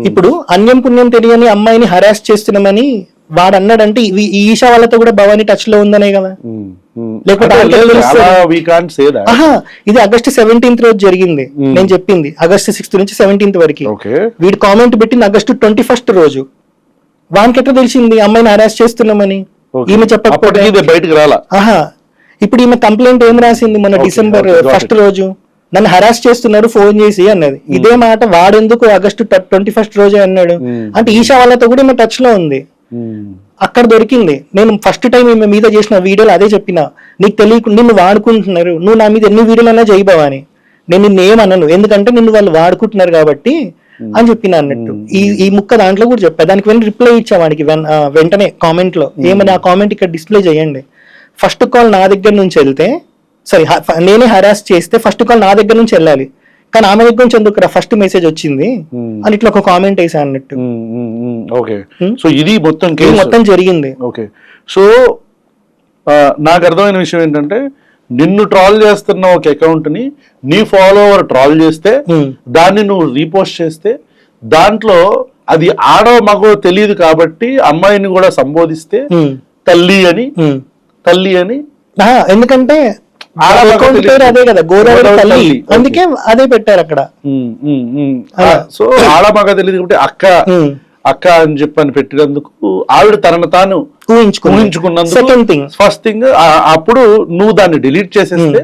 ఇప్పుడు అన్యం పుణ్యం తెలియని అమ్మాయిని హరాస్ చేస్తున్నామని వాడు అన్నాడంటే ఈషా వాళ్ళతో కూడా భవానీ టచ్ లో ఉందనే కదా. లేకపోతే ఇది August 17th రోజు జరిగింది. నేను చెప్పింది August 6th నుంచి 17th వరకు. వీడు కామెంట్ పెట్టింది August 21st రోజు. వానికి ఎట్లా తెలిసింది అమ్మాయిని హరాస్ చేస్తున్నామని? ఈమె చెప్పకపోతే బయటకు రాలా. ఇప్పుడు ఈమె కంప్లైంట్ ఏం రాసింది మొన్న December 1st రోజు? నన్ను హరాస్ చేస్తున్నారు ఫోన్ చేసి అన్నది. ఇదే మాట వాడెందుకు August 21st రోజే అన్నాడు? అంటే ఈషా వాళ్ళతో కూడా ఈమె టచ్ లో ఉంది. అక్కడ దొరికింది. నేను ఫస్ట్ టైం ఈమె మీద చేసిన వీడియోలు అదే చెప్పిన, నీకు తెలియకుండా నిన్ను వాడుకుంటున్నారు, నువ్వు నా మీద ఎన్ని వీడియోలైనా చేయబోవని. నేను నిన్ను ఏమన్నాను, ఎందుకంటే నిన్ను వాళ్ళు వాడుకుంటున్నారు కాబట్టి అని చెప్పిన అన్నట్టు. ఈ ముక్క దాంట్లో కూడా చెప్పా. దానికి వెంటనే రిప్లై ఇచ్చా వాడికి వెంటనే కామెంట్ లో. ఏమని ఆ కామెంట్ ఇక్కడ డిస్ప్లే చేయండి. ఫస్ట్ కాల్ నా దగ్గర నుంచి వెళ్తే, సారీ నేనే హరాస్ చేస్తే ఫస్ట్ కాల్ నా దగ్గర నుంచి వెళ్ళాలి, కానీ ఆమె దగ్గర నుంచి ఎందుకు ఫస్ట్ మెసేజ్ వచ్చింది అని ఇట్లా ఒక కామెంట్ వేసా అన్నట్టు. ఓకే, సో ఇది మొత్తం జరిగింది. ఓకే, సో నాకు అర్థమైన విషయం ఏంటంటే, నిన్ను ట్రాల్ చేస్తున్న ఒక అకౌంట్ ని నీ ఫాలోవర్ ట్రాల్ చేస్తే దాన్ని నువ్వు రీపోస్ట్ చేస్తే, దాంట్లో అది ఆడో మగో తెలియదు కాబట్టి అమ్మాయిని కూడా సంబోధిస్తే తల్లి అని ఎందుకంటే అదే కదా గోదావరి తల్లి, అందుకే అదే పెట్టారు అక్కడ. సో ఆడ మగ తెలియదు కాబట్టి అక్క అని చెప్పని పెట్టినందుకు ఆవిడ తనను తాను ఊహించుకున్నందుకు ఫస్ట్ థింగ్. అప్పుడు నువ్వు దాన్ని డిలీట్ చేసేస్తే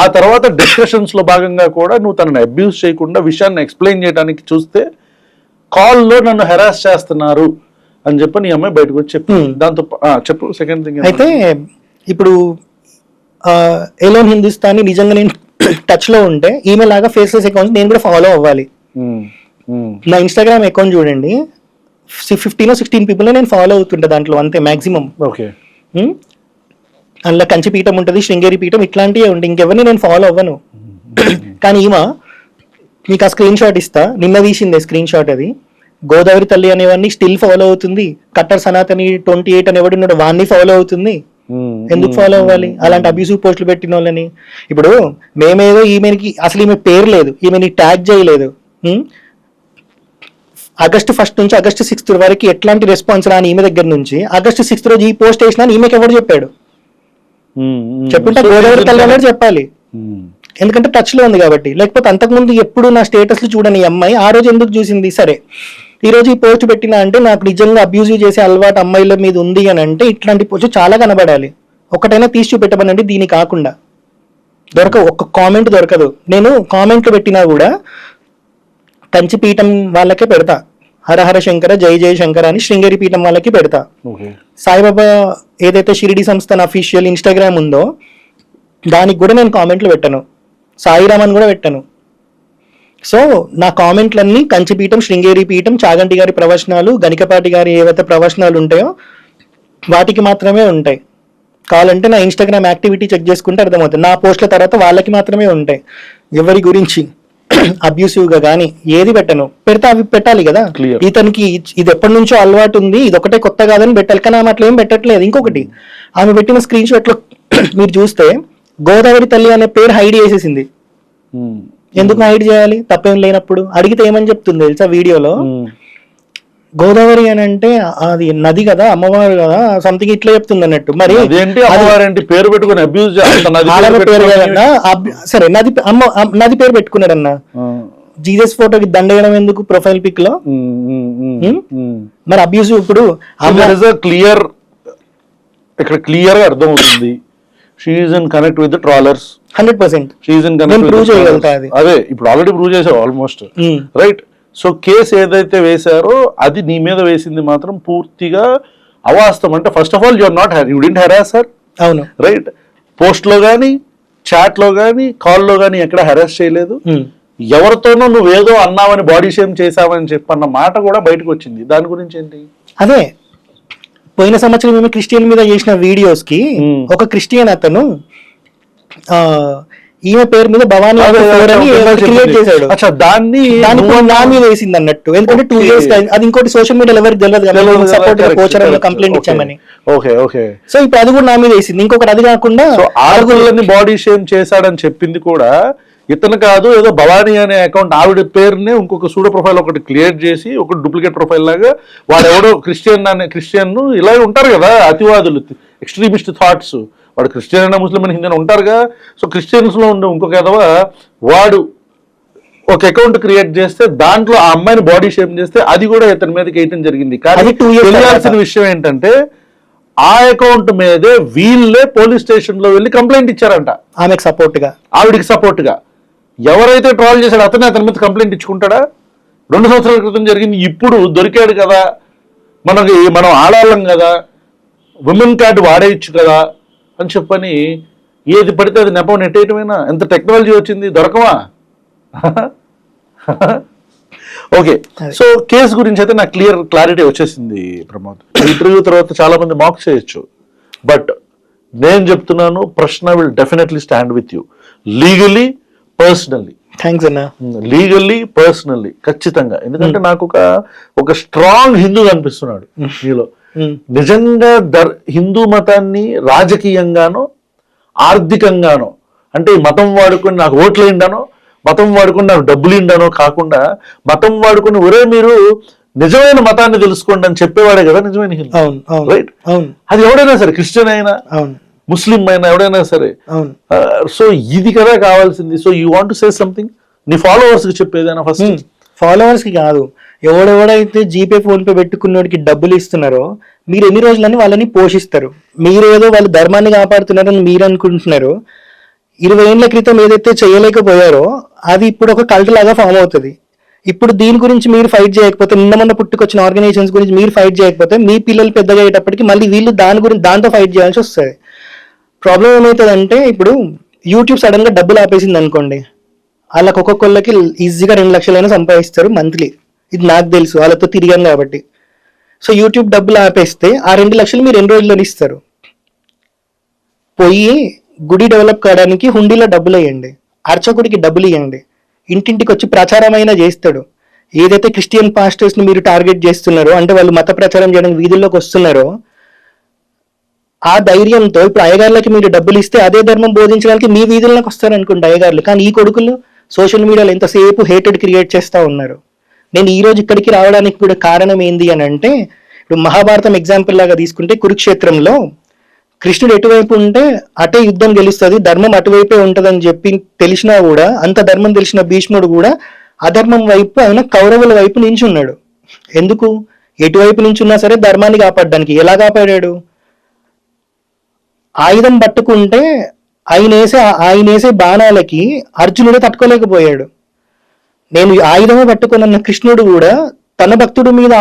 ఆ తర్వాత డిస్కషన్స్ లో భాగంగా కూడా నువ్వు తనని అబ్యూస్ చేయకుండా విషయాన్ని ఎక్స్ప్లెయిన్ చేయడానికి చూస్తే, కాల్లో నన్ను హెరాస్ చేస్తున్నారు అని చెప్పి నీ అమ్మాయి బయటకు వచ్చి చెప్పి, దాంతో చెప్పు సెకండ్ థింగ్. అయితే ఇప్పుడు ఎలోన్ హిందుస్థానీ నిజంగా నేను టచ్ లో ఉంటే ఈమె లాగా ఫేస్లెస్ అకౌంట్స్ నేను కూడా ఫాలో అవ్వాలి. నా ఇన్స్టాగ్రామ్ అకౌంట్ చూడండి, 15 or 16 పీపుల్ నేను ఫాలో అవుతుంటా దాంట్లో, అంతే మాక్సిమం. అందులో కంచి పీఠం ఉంటుంది, శృంగేరి పీఠం, ఇట్లాంటివే ఉంటాయి. ఇంకెవరిని నేను ఫాలో అవ్వను. కానీ ఈమె మీకు ఆ స్క్రీన్ షాట్ ఇస్తా, నిన్న తీసిందే స్క్రీన్ షాట్. అది గోదావరి తల్లి అనేవాడిని స్టిల్ ఫాలో అవుతుంది. కట్టర్ సనాతని 28 అనేవాడు ఉన్నాడు, వాడిని ఫాలో అవుతుంది. ఎందుకు ఫాలో అవ్వాలి అలాంటి అబ్యూసివ్ పోస్టులు పెట్టిన వాళ్ళని? ఇప్పుడు మేమేదో ఈమెకి అసలు ఈమె పేరు లేదు, ఈమెని ట్యాగ్ చేయలేదు. August 1st నుంచి August 6th వరకు ఎట్లాంటి రెస్పాన్స్ రాని ఈమె దగ్గర నుంచి, August 6th రోజు ఈ పోస్ట్ వేసినా ఈమెకి ఎవరు చెప్పాడు? చెప్పుంటే గోదావరి తల్లి అనేది చెప్పాలి, ఎందుకంటే టచ్ లో ఉంది కాబట్టి. లేకపోతే అంతకుముందు ఎప్పుడు నా స్టేటస్లు చూడని ఈ అమ్మాయి ఆ రోజు ఎందుకు చూసింది? సరే ఈ రోజు ఈ పోస్ట్ పెట్టినా అంటే నాకు నిజంగా అబ్యూజివ్ చేసే అలవాటు అమ్మాయిల మీద ఉంది అని అంటే ఇట్లాంటి పోస్ట్ చాలా కనబడాలి. ఒకటైనా తీసి చూపెట్టమనండి. దీని కాకుండా ఒక్క కామెంట్ దొరకదు. నేను కామెంట్లు పెట్టినా కూడా కంచి పీఠం వాళ్ళకే పెడతా, హరహర శంకర జై జయ శంకర అని శృంగేరి పీఠం వాళ్ళకి పెడతా. సాయిబాబా ఏదైతే షిరిడి సంస్థన అఫీషియల్ ఇన్స్టాగ్రామ్ ఉందో దానికి కూడా నేను కామెంట్లు పెట్టను, సాయిరామ్ అని కూడా పెట్టను. సో నా కామెంట్లన్నీ కంచిపీఠం, శృంగేరి పీఠం, చాగంటి గారి ప్రవచనాలు, గణికపాటి గారి ఏవైతే ప్రవచనాలు ఉంటాయో వాటికి మాత్రమే ఉంటాయి. కావాలంటే నా ఇన్స్టాగ్రామ్ యాక్టివిటీ చెక్ చేసుకుంటే అర్థమవుతుంది. నా పోస్ట్ల తర్వాత వాళ్ళకి మాత్రమే ఉంటాయి. ఎవరి గురించి అబ్యూసివ్ గా కానీ ఏది పెట్టను. పెడితే అవి పెట్టాలి కదా. ఇతనికి ఇది ఎప్పటి నుంచో అలవాటు ఉంది, ఇది ఒకటే కొత్త కాదని పెట్టాలి. కానీ ఆమె అట్లా ఏం పెట్టట్లేదు. ఇంకొకటి, ఆమె పెట్టిన స్క్రీన్ షాట్ లో మీరు చూస్తే గోదావరి తల్లి అనే పేరు హైడ్ చేసేసింది. ఎందుకు హైడ్ చేయాలి తప్పేం లేనప్పుడు? అడిగితే ఏమని చెప్తుంది తెలుసా వీడియోలో, గోదావరి అని అంటే అది నది కదా, అమ్మవారు కదా, సంథింగ్ ఇట్లా చెప్తుంది అన్నట్టు. మరి పేరు పెట్టుకుని అబ్యూజ్ పేరు కదన్నా. సరే నది పేరు పెట్టుకున్నాడన్నా. జీసస్ ఫోటోకి దండేయడం ఎందుకు ప్రొఫైల్ పిక్ లో? మరి అబ్యూజ్ ఇప్పుడు క్లియర్, ఇక్కడ క్లియర్ గా అర్థం అవుతుంది. She is in connect with the trollers 100%. She is in connect prove చేయగలుగుతా. అదే ఇప్పుడు ఆల్రెడీ ప్రూవ్ చేసావు ఆల్మోస్ట్, రైట్? సో కేసు ఏదైతే వేశారో అది నీ మీద వేసింది మాత్రం పూర్తిగా అవాస్తవం. అంటే first of all you didn't harass her, అవును, రైట్? పోస్ట్ లో గానీ, చాట్ లో గానీ, కాల్ లో గానీ ఎక్కడ హెరాస్ చేయలేదు. ఎవరితోనో నువ్వేదో అన్నావని, బాడీ షేమ్ చేసావని చెప్పన్న మాట కూడా బయటకు వచ్చింది. దాని గురించి ఏంటి? అదే పోయిన సంవత్సరం మేము క్రిస్టియన్ మీద చేసిన వీడియోస్ కి ఒక క్రిస్టియన్ అతను ఈమె పేరు మీద భవానీ క్రియేట్ చేశాడు. దాన్ని నా మీద వేసింది అన్నట్టు. ఎందుకంటే 2 years అది ఇంకోటి సోషల్ మీడియాలో ఎవరికి తెలియదు కదా, సపోర్ట్ పోచర్ కంప్లైంట్ ఇచ్చామని. సో ఇప్పుడు అది కూడా నా మీద వేసింది. ఇంకొకటి అది కాకుండా ఆరుగురిని బాడీ షేమ్ చేశాడని చెప్పింది కూడా ఇతను కాదు, ఏదో భవానీ అనే అకౌంట్ ఆవిడ పేరునే ఇంకొక సూడో ప్రొఫైల్ ఒకటి క్రియేట్ చేసి, ఒక డూప్లికేట్ ప్రొఫైల్ లాగా వాడు ఎవడో క్రిస్టియన్ ఇలా ఉంటారు కదా అతివాదులు, ఎక్స్ట్రీమిస్ట్ థాట్స్. వాడు క్రిస్టియన్ అయినా, ముస్లిం అని, హిందీ ఉంటారుగా. సో క్రిస్టియన్స్ లో ఉండే ఇంకొక ఎదవ వాడు ఒక అకౌంట్ క్రియేట్ చేస్తే దాంట్లో ఆ అమ్మాయిని బాడీ షేమ్ చేస్తే అది కూడా ఇతని మీదకి వేయటం జరిగింది. కానీ తెలియాల్సిన విషయం ఏంటంటే ఆ అకౌంట్ మీదే వీళ్ళే పోలీస్ స్టేషన్ లో వెళ్ళి కంప్లైంట్ ఇచ్చారంట ఆమెకు సపోర్ట్ గా, ఆవిడికి సపోర్ట్ గా. ఎవరైతే ట్రాల్ చేశాడో అతని మీద కంప్లైంట్ ఇచ్చుకుంటాడా? 2 సంవత్సరాల క్రితం జరిగింది. ఇప్పుడు దొరికాడు కదా, మనం ఆడాలం కదా, ఉమెన్ కార్డు వాడేయచ్చు కదా అని చెప్పని ఏది పడితే అది నెపం నెట్టేయటమేనా? ఎంత టెక్నాలజీ వచ్చింది, దొరకవా? ఓకే, సో కేసు గురించి అయితే నాకు క్లారిటీ వచ్చేసింది ప్రమోద్. ఇంటర్వ్యూ తర్వాత చాలా మంది మాక్ చేయొచ్చు, బట్ నేను చెప్తున్నాను, ప్రశ్న will definitely stand with you legally, personally. Thanks అన్న. లీగల్లీ, పర్సనల్లీ ఖచ్చితంగా. ఎందుకంటే నాకు ఒక స్ట్రాంగ్ హిందూ కనిపిస్తున్నాడు నీలో. నిజంగా హిందూ మతాన్ని రాజకీయంగానో, ఆర్థికంగానో, అంటే ఈ మతం వాడుకొని నాకు ఓట్లు ఇండానో, మతం వాడుకొని నాకు డబ్బులు ఇండానో కాకుండా, మతం వాడుకొని ఒరే మీరు నిజమైన మతాన్ని తెలుసుకోండి అని చెప్పేవాడే కదా నిజమైన హిందూ, రైట్? అది ఎవడైనా సరే, క్రిస్టియన్ అయినా, ముస్లిం అయినా, ఎవడైనా సరే. సో ఇది కదా కావాల్సింది. So you want to say something నీ ఫాలోవర్స్ కి చెప్పేదైనా? ఫస్ట్ ఫాలోవర్స్ కి కాదు, ఎవడెవడైతే జీపే ఫోన్ పే పెట్టుకున్నోడికి డబ్బులు ఇస్తున్నారో మీరు ఎన్ని రోజులని వాళ్ళని పోషిస్తారు. మీరేదో వాళ్ళు ధర్మాన్ని కాపాడుతున్నారని మీరు అనుకుంటున్నారు. 20 ఏళ్ల క్రితం ఏదైతే చేయలేకపోయారో అది ఇప్పుడు ఒక కల్ట్ లాగా ఫామ్ అవుతుంది. ఇప్పుడు దీని గురించి మీరు ఫైట్ చేయకపోతే, నిన్న మొన్న పుట్టుకొచ్చిన ఆర్గనైజేషన్స్ గురించి మీరు ఫైట్ చేయకపోతే, మీ పిల్లలు పెద్దగా అయ్యేటప్పటికి మళ్ళీ వీళ్ళు దాంతో ఫైట్ చేయాల్సి వస్తుంది. ప్రాబ్లం ఏమవుతుందంటే, ఇప్పుడు యూట్యూబ్ సడన్ గా డబ్బులు ఆపేసింది అనుకోండి, వాళ్ళకి ఒక్కొక్కళ్ళకి ఈజీగా 2 లక్షలైనా సంపాదిస్తారు మంత్లీ. ఇది నాకు తెలుసు, వాళ్ళతో తిరిగాను కాబట్టి. సో యూట్యూబ్ డబ్బులు ఆపేస్తే ఆ 2 లక్షలు మీరు 2 రోజుల్లో ఇస్తారు. పోయి గుడి డెవలప్ కావడానికి హుండీలో డబ్బులు వేయండి, అర్చకుడికి డబ్బులు ఇవ్వండి, ఇంటింటికి వచ్చి ప్రచారమైనా చేస్తాడు. ఏదైతే క్రిస్టియన్ పాస్టర్స్ ని మీరు టార్గెట్ చేస్తున్నారో, అంటే వాళ్ళు మత ప్రచారం చేయడానికి వీధుల్లోకి వస్తున్నారో, ఆ ధైర్యంతో ఇప్పుడు అయ్యగారులకి మీరు డబ్బులు ఇస్తే అదే ధర్మం బోధించడానికి మీ వీధుల్లోకి వస్తారు అనుకోండి అయ్యగారులు. కానీ ఈ కొడుకులు సోషల్ మీడియాలో ఎంతసేపు హేటెడ్ క్రియేట్ చేస్తూ ఉన్నారు. నేను ఈ రోజు ఇక్కడికి రావడానికి కూడా కారణం ఏంది అని అంటే, ఇప్పుడు మహాభారతం ఎగ్జాంపుల్ లాగా తీసుకుంటే, కురుక్షేత్రంలో కృష్ణుడు ఎటువైపు ఉంటే అటే యుద్ధం గెలుస్తుంది, ధర్మం అటువైపే ఉంటదని చెప్పి తెలిసినా కూడా, అంత ధర్మం తెలిసిన భీష్ముడు కూడా అధర్మం వైపు, ఆయన కౌరవుల వైపు నించున్నాడు. ఎందుకు? ఎటువైపు నించున్నా సరే ధర్మాన్ని కాపాడడానికి. ఎలా కాపాడాడు? ఆయుధం పట్టుకుంటే ఆయనేసే బాణాలకి అర్జునుడు తట్టుకోలేకపోయాడు. నేను ఆయుధమే పట్టుకున్న కృష్ణుడు కూడా తన భక్తుడి మీద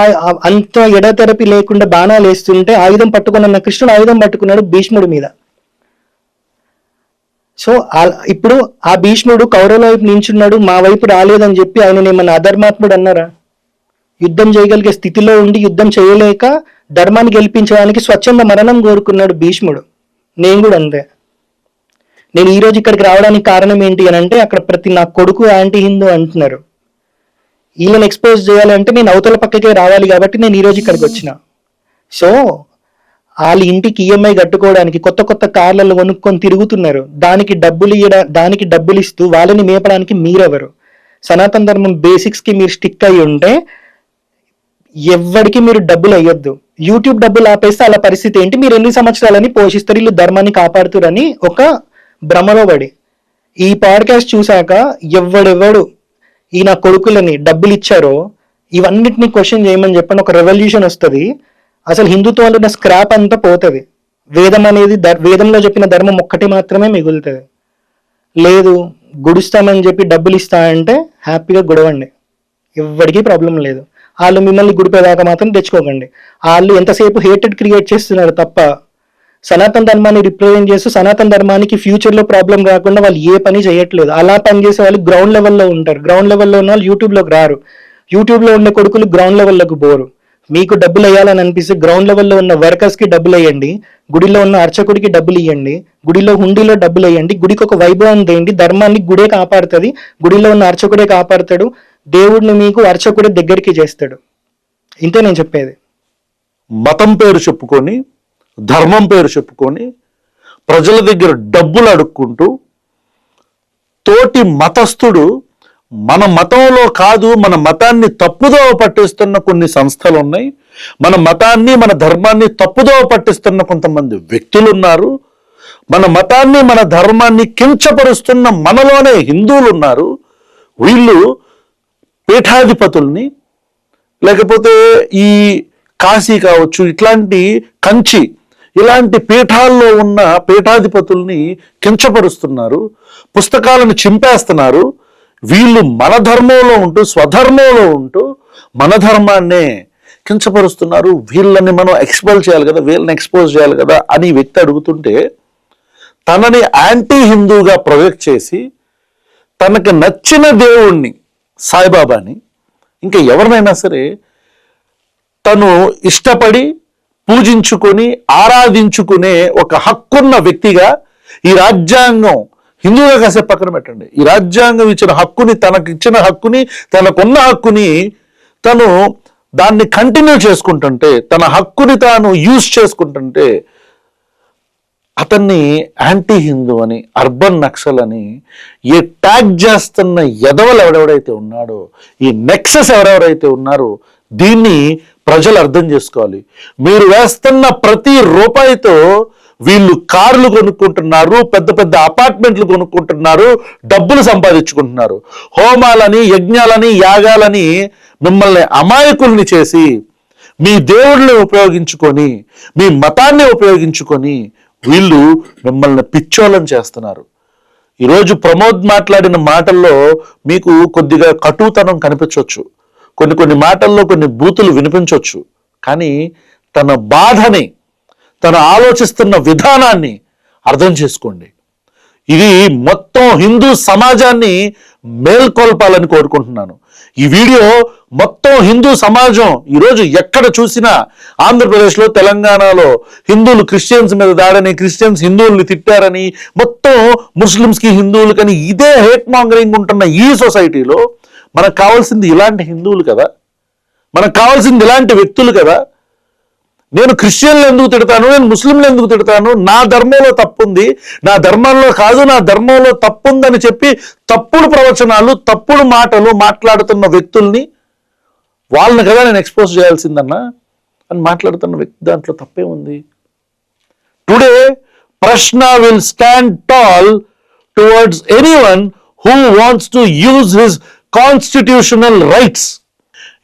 అంత ఎడతెరపి లేకుండా బాణాలు వేస్తుంటే ఆయుధం పట్టుకున్న కృష్ణుడు ఆయుధం పట్టుకున్నాడు భీష్ముడి మీద. సో ఇప్పుడు ఆ భీష్ముడు కౌరవుల వైపు నించున్నాడు, మా వైపు రాలేదని చెప్పి ఆయన ఏమన్నా అధర్మాత్ముడు అన్నారా? యుద్ధం చేయగలిగే స్థితిలో ఉండి యుద్ధం చేయలేక ధర్మాన్ని గెలిపించడానికి స్వచ్ఛంద మరణం కోరుకున్నాడు భీష్ముడు. నేను కూడా అంతే. నేను ఈ రోజు ఇక్కడికి రావడానికి కారణం ఏంటి అని అంటే, అక్కడ ప్రతి నా కొడుకు యాంటీ హిందూ అంటున్నారు. వీళ్ళని ఎక్స్పోజ్ చేయాలంటే నేను అవతల పక్కకే రావాలి కాబట్టి నేను ఈ రోజు ఇక్కడికి వచ్చిన. సో వాళ్ళ ఇంటికి ఈఎంఐ కట్టుకోవడానికి కొత్త కొత్త కార్లలో కొనుక్కొని తిరుగుతున్నారు. దానికి డబ్బులు ఇస్తూ వాళ్ళని మేపడానికి మీరెవరు? సనాతన ధర్మం బేసిక్స్ కి మీరు స్టిక్ అయి ఉంటే ఎవ్వడికి మీరు డబ్బులు అయ్యొద్దు. యూట్యూబ్ డబ్బులు ఆపేస్తే అలా పరిస్థితి ఏంటి? మీరు ఎన్ని సంవత్సరాలని పోషిస్తారు, వీళ్ళు ధర్మాన్ని కాపాడుతారని ఒక భ్రమలో పడి. ఈ పాడ్కాస్ట్ చూశాక ఎవడెవడు ఈ నా కొడుకులని డబ్బులు ఇచ్చారో ఇవన్నిటిని క్వశ్చన్ చేయమని చెప్పండి. ఒక రెవల్యూషన్ వస్తుంది. అసలు హిందుత్వాలు ఉన్న స్క్రాప్ అంతా పోతుంది. వేదం అనేది వేదంలో చెప్పిన ధర్మం ఒక్కటి మాత్రమే మిగులుతుంది. లేదు గుడిస్తామని చెప్పి డబ్బులు ఇస్తా అంటే హ్యాపీగా గుడవండి, ఎవరికి ప్రాబ్లం లేదు. వాళ్ళు మిమ్మల్ని గుడిపేదాకా మాత్రం తెచ్చుకోకండి. వాళ్ళు ఎంతసేపు హేటెడ్ క్రియేట్ చేస్తున్నారు తప్ప సనాతన ధర్మాన్ని రిప్రజెంట్ చేస్తూ సనాతన ధర్మానికి ఫ్యూచర్లో ప్రాబ్లం రాకుండా వాళ్ళు ఏ పని చేయట్లేదు. అలా పనిచేసే వాళ్ళు గ్రౌండ్ లెవెల్లో ఉంటారు. గ్రౌండ్ లెవెల్లో ఉన్న వాళ్ళు యూట్యూబ్లోకి రారు. యూట్యూబ్లో ఉండే కొడుకులు గ్రౌండ్ లెవెల్లోకి పోరు. మీకు డబ్బులు వేయాలని అనిపిస్తే గ్రౌండ్ లెవెల్లో ఉన్న వర్కర్స్కి డబ్బులు వేయండి, గుడిలో ఉన్న అర్చకుడికి డబ్బులు ఇవ్వండి, గుడిలో హుండీలో డబ్బులు వేయండి. గుడికి ఒక వైభవం తేండి. ధర్మాన్ని గుడే కాపాడుతుంది, గుడిలో ఉన్న అర్చకుడే కాపాడుతాడు. దేవుడిని మీకు అర్చకుడే దగ్గరికి చేస్తాడు. ఇంతే నేను చెప్పేది. మతం పేరు చెప్పుకొని, ధర్మం పేరు చెప్పుకొని ప్రజల దగ్గర డబ్బులు అడుక్కుంటూ తోటి మతస్థుడు మన మతంలో కాదు, మన మతాన్ని తప్పుదోవ పట్టిస్తున్న కొన్ని సంస్థలు ఉన్నాయి. మన మతాన్ని మన ధర్మాన్ని తప్పుదోవ పట్టిస్తున్న కొంతమంది వ్యక్తులు ఉన్నారు. మన మతాన్ని మన ధర్మాన్ని కించపరుస్తున్న మనలోనే హిందువులు ఉన్నారు. వీళ్ళు పీఠాధిపతుల్ని, లేకపోతే ఈ కాశీ కావచ్చు, ఇట్లాంటి కంచి, ఇలాంటి పీఠాల్లో ఉన్న పీఠాధిపతుల్ని కించపరుస్తున్నారు, పుస్తకాలను చింపేస్తున్నారు. వీళ్ళు మన ధర్మంలో ఉంటూ, స్వధర్మంలో ఉంటూ మన ధర్మాన్నే కించపరుస్తున్నారు. వీళ్ళని మనం ఎక్స్పోజ్ చేయాలి కదా, వీళ్ళని ఎక్స్పోజ్ చేయాలి కదా అని వ్యక్తి అడుగుతుంటే తనని యాంటీ హిందూగా ప్రొజెక్ట్ చేసి తనకు నచ్చిన దేవుణ్ణి, సాయిబాబాని, ఇంకా ఎవరినైనా సరే తను ఇష్టపడి పూజించుకొని ఆరాధించుకునే ఒక హక్కున్న వ్యక్తిగా ఈ రాజ్యాంగం, హిందువుగా కాసేపు పక్కన పెట్టండి, ఈ రాజ్యాంగం ఇచ్చిన హక్కుని, తనకిచ్చిన హక్కుని, తనకున్న హక్కుని తను దాన్ని కంటిన్యూ చేసుకుంటుంటే, తన హక్కుని తాను యూజ్ చేసుకుంటుంటే అతన్ని యాంటీ హిందూ అని, అర్బన్ నక్సల్ అని ఏ ట్యాగ్ చేస్తున్న ఎదవలు ఎవడెవడైతే ఉన్నాడో, ఈ నెక్సస్ ఎవరెవరైతే ఉన్నారో దీన్ని ప్రజలు అర్థం చేసుకోవాలి. మీరు వేస్తున్న ప్రతి రూపాయితో వీళ్ళు కార్లు కొనుక్కుంటున్నారు, పెద్ద పెద్ద అపార్ట్మెంట్లు కొనుక్కుంటున్నారు, డబ్బులు సంపాదించుకుంటున్నారు. హోమాలని, యజ్ఞాలని, యాగాలని మిమ్మల్ని అమాయకుల్ని చేసి మీ దేవుళ్ళని ఉపయోగించుకొని, మీ మతాన్ని ఉపయోగించుకొని వీళ్ళు మిమ్మల్ని పిచ్చోళ్ళని చేస్తున్నారు. ఈరోజు ప్రమోద్ మాట్లాడిన మాటల్లో మీకు కొద్దిగా కటుతనం కనిపించవచ్చు, కొన్ని మాటల్లో కొన్ని బూతులు వినిపించవచ్చు. కానీ తన బాధని, తను ఆలోచిస్తున్న విధానాన్ని అర్థం చేసుకోండి. ఇది మొత్తం హిందూ సమాజాన్ని మేల్కొల్పాలని కోరుకుంటున్నాను. ఈ వీడియో మొత్తం హిందూ సమాజం ఈరోజు ఎక్కడ చూసినా, ఆంధ్రప్రదేశ్లో, తెలంగాణలో హిందువులు క్రిస్టియన్స్ మీద దాడని, క్రిస్టియన్స్ హిందువుల్ని తిట్టారని, మొత్తం ముస్లిమ్స్కి హిందువులకని ఇదే హేట్ మాంగరింగ్ ఉంటున్న ఈ సొసైటీలో మనకు కావాల్సింది ఇలాంటి హిందువులు కదా, మనకు కావాల్సింది ఇలాంటి వ్యక్తులు కదా. నేను క్రిస్టియన్లు ఎందుకు తిడతాను, నేను ముస్లింలు ఎందుకు తిడతాను, నా ధర్మంలో తప్పుంది, నా ధర్మంలో కాదు, నా ధర్మంలో తప్పుందని చెప్పి తప్పుడు ప్రవచనాలు, తప్పుడు మాటలు మాట్లాడుతున్న వ్యక్తుల్ని, వాళ్ళని కదా నేను ఎక్స్పోజ్ చేయాల్సిందన్నా అని మాట్లాడుతున్న వ్యక్తి దాంట్లో తప్పే ఉంది. టుడే ప్రశ్న will stand tall towards anyone who wants to use his constitutional rights.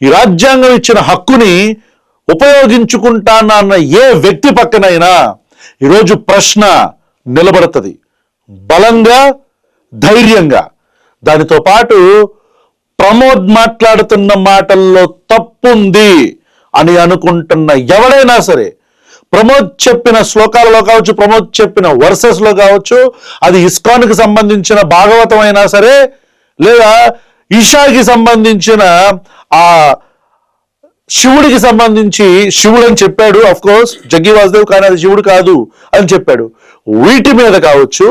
ఈ రాజ్యాంగం ఇచ్చిన హక్కుని ఉపయోగించుకుంటానన్న ఏ వ్యక్తి పక్కనైనా ఈరోజు ప్రశ్న నిలబడుతుంది, బలంగా, ధైర్యంగా. దానితో పాటు ప్రమోద్ మాట్లాడుతున్న మాటల్లో తప్పుంది అని అనుకుంటున్న ఎవడైనా సరే ప్రమోద్ చెప్పిన శ్లోకాలలో కావచ్చు, ప్రమోద్ చెప్పిన వర్సెస్ లో కావచ్చు, అది ఇస్కాన్కి సంబంధించిన భాగవతం అయినా సరే, లేదా ఈషాకి సంబంధించిన ఆ శివుడికి సంబంధించి శివుడు అని చెప్పాడు, అఫ్ కోర్స్ జగ్గి వాసుదేవ్, కానీ అది శివుడు కాదు అని చెప్పాడు. వీటి మీద కావచ్చు,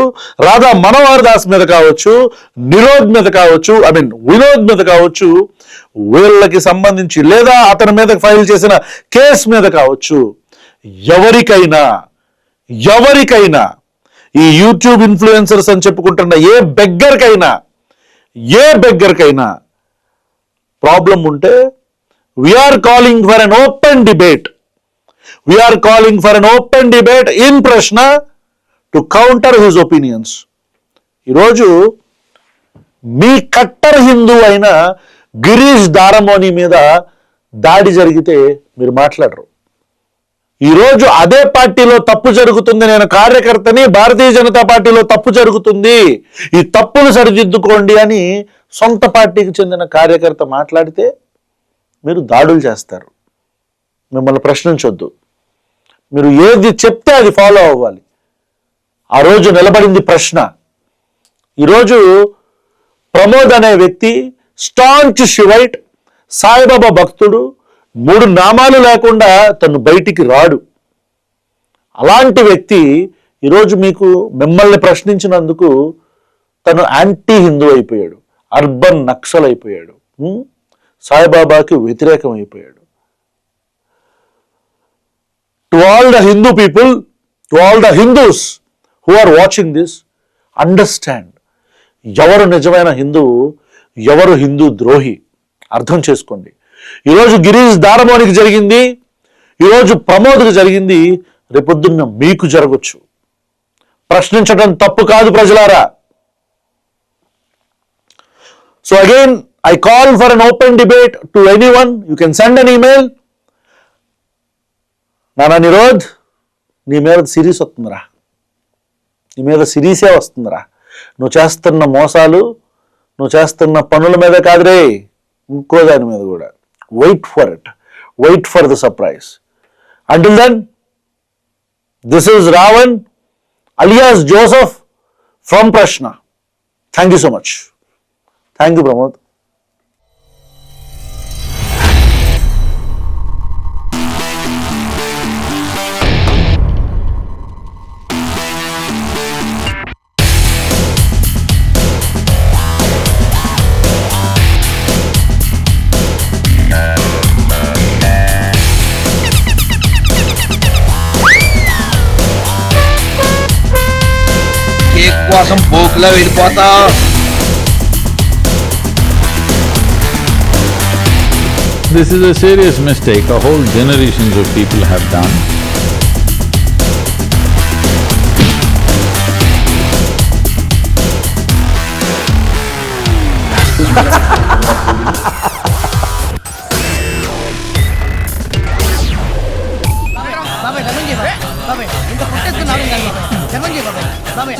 రాధా మనోహర్ దాస్ మీద కావచ్చు, నిరోధ్ మీద కావచ్చు, వినోద్ మీద కావచ్చు, వీళ్ళకి సంబంధించి లేదా అతని మీద ఫైల్ చేసిన కేసు మీద కావచ్చు, ఎవరికైనా ఈ యూట్యూబ్ ఇన్ఫ్లుయెన్సర్స్ అని చెప్పుకుంటున్న ఏ బెగ్గర్కైనా ప్రాబ్లం ఉంటే we're calling for an open debate in ప్రశ్న టు కౌంటర్ హిజ్ ఒపీనియన్స్. ఈరోజు మీ కట్టర్ హిందూ అయిన గిరీష్ దారమోని మీద దాడి జరిగితే మీరు మాట్లాడరు. ఈరోజు అదే పార్టీలో తప్పు జరుగుతుంది, నేను కార్యకర్తని, భారతీయ జనతా పార్టీలో తప్పు జరుగుతుంది, ఈ తప్పులు సరిదిద్దుకోండి అని సొంత పార్టీకి చెందిన కార్యకర్త మాట్లాడితే మీరు దాడులు చేస్తారు. మిమ్మల్ని ప్రశ్నించొద్దు. మీరు ఏది చెప్తే అది ఫాలో అవ్వాలి. ఆ రోజు నిలబడింది ప్రశ్న. ఈరోజు ప్రమోద్ అనే వ్యక్తి స్టాంచ్ శివైట్, సాయిబాబా భక్తుడు, 3 నామాలు లేకుండా తను బయటికి రాడు. అలాంటి వ్యక్తి ఈరోజు మిమ్మల్ని ప్రశ్నించినందుకు తను యాంటీ హిందూ అయిపోయాడు, అర్బన్ నక్సల్ అయిపోయాడు, సాయిబాబాకి వ్యతిరేకం అయిపోయాడు. To all the Hindu people, to all the Hindus who are watching this, understand ఎవరు నిజమైన హిందువు, ఎవరు హిందూ ద్రోహి అర్థం చేసుకోండి. ఈరోజు గిరీష్ దారమోనికి జరిగింది, ఈరోజు ప్రమోద్కి జరిగింది, రేపొద్దున్న మీకు జరగచ్చు. ప్రశ్నించడం తప్పు కాదు ప్రజలారా. So again I call for an open debate to anyone. You can send an email. నానా నిరోధ్, నీ మీద సిరీస్ వస్తుందిరా, నీ మీద సిరీసే వస్తుందిరా. నువ్వు చేస్తున్న మోసాలు, నువ్వు చేస్తున్న పనుల మీద కాదురే, ఇంకో దాని మీద కూడా. Wait for the surprise. Until then, this is Ravan alias Joseph from Prashna. Thank you so much. Thank you, Pramod. Cake కోసం పోకులా వెళ్ళిపోతావు. This is a serious mistake a whole generations of people have done. బాబాయ్ ఇంత పుట్టేస్తున్నావు బాబాయ్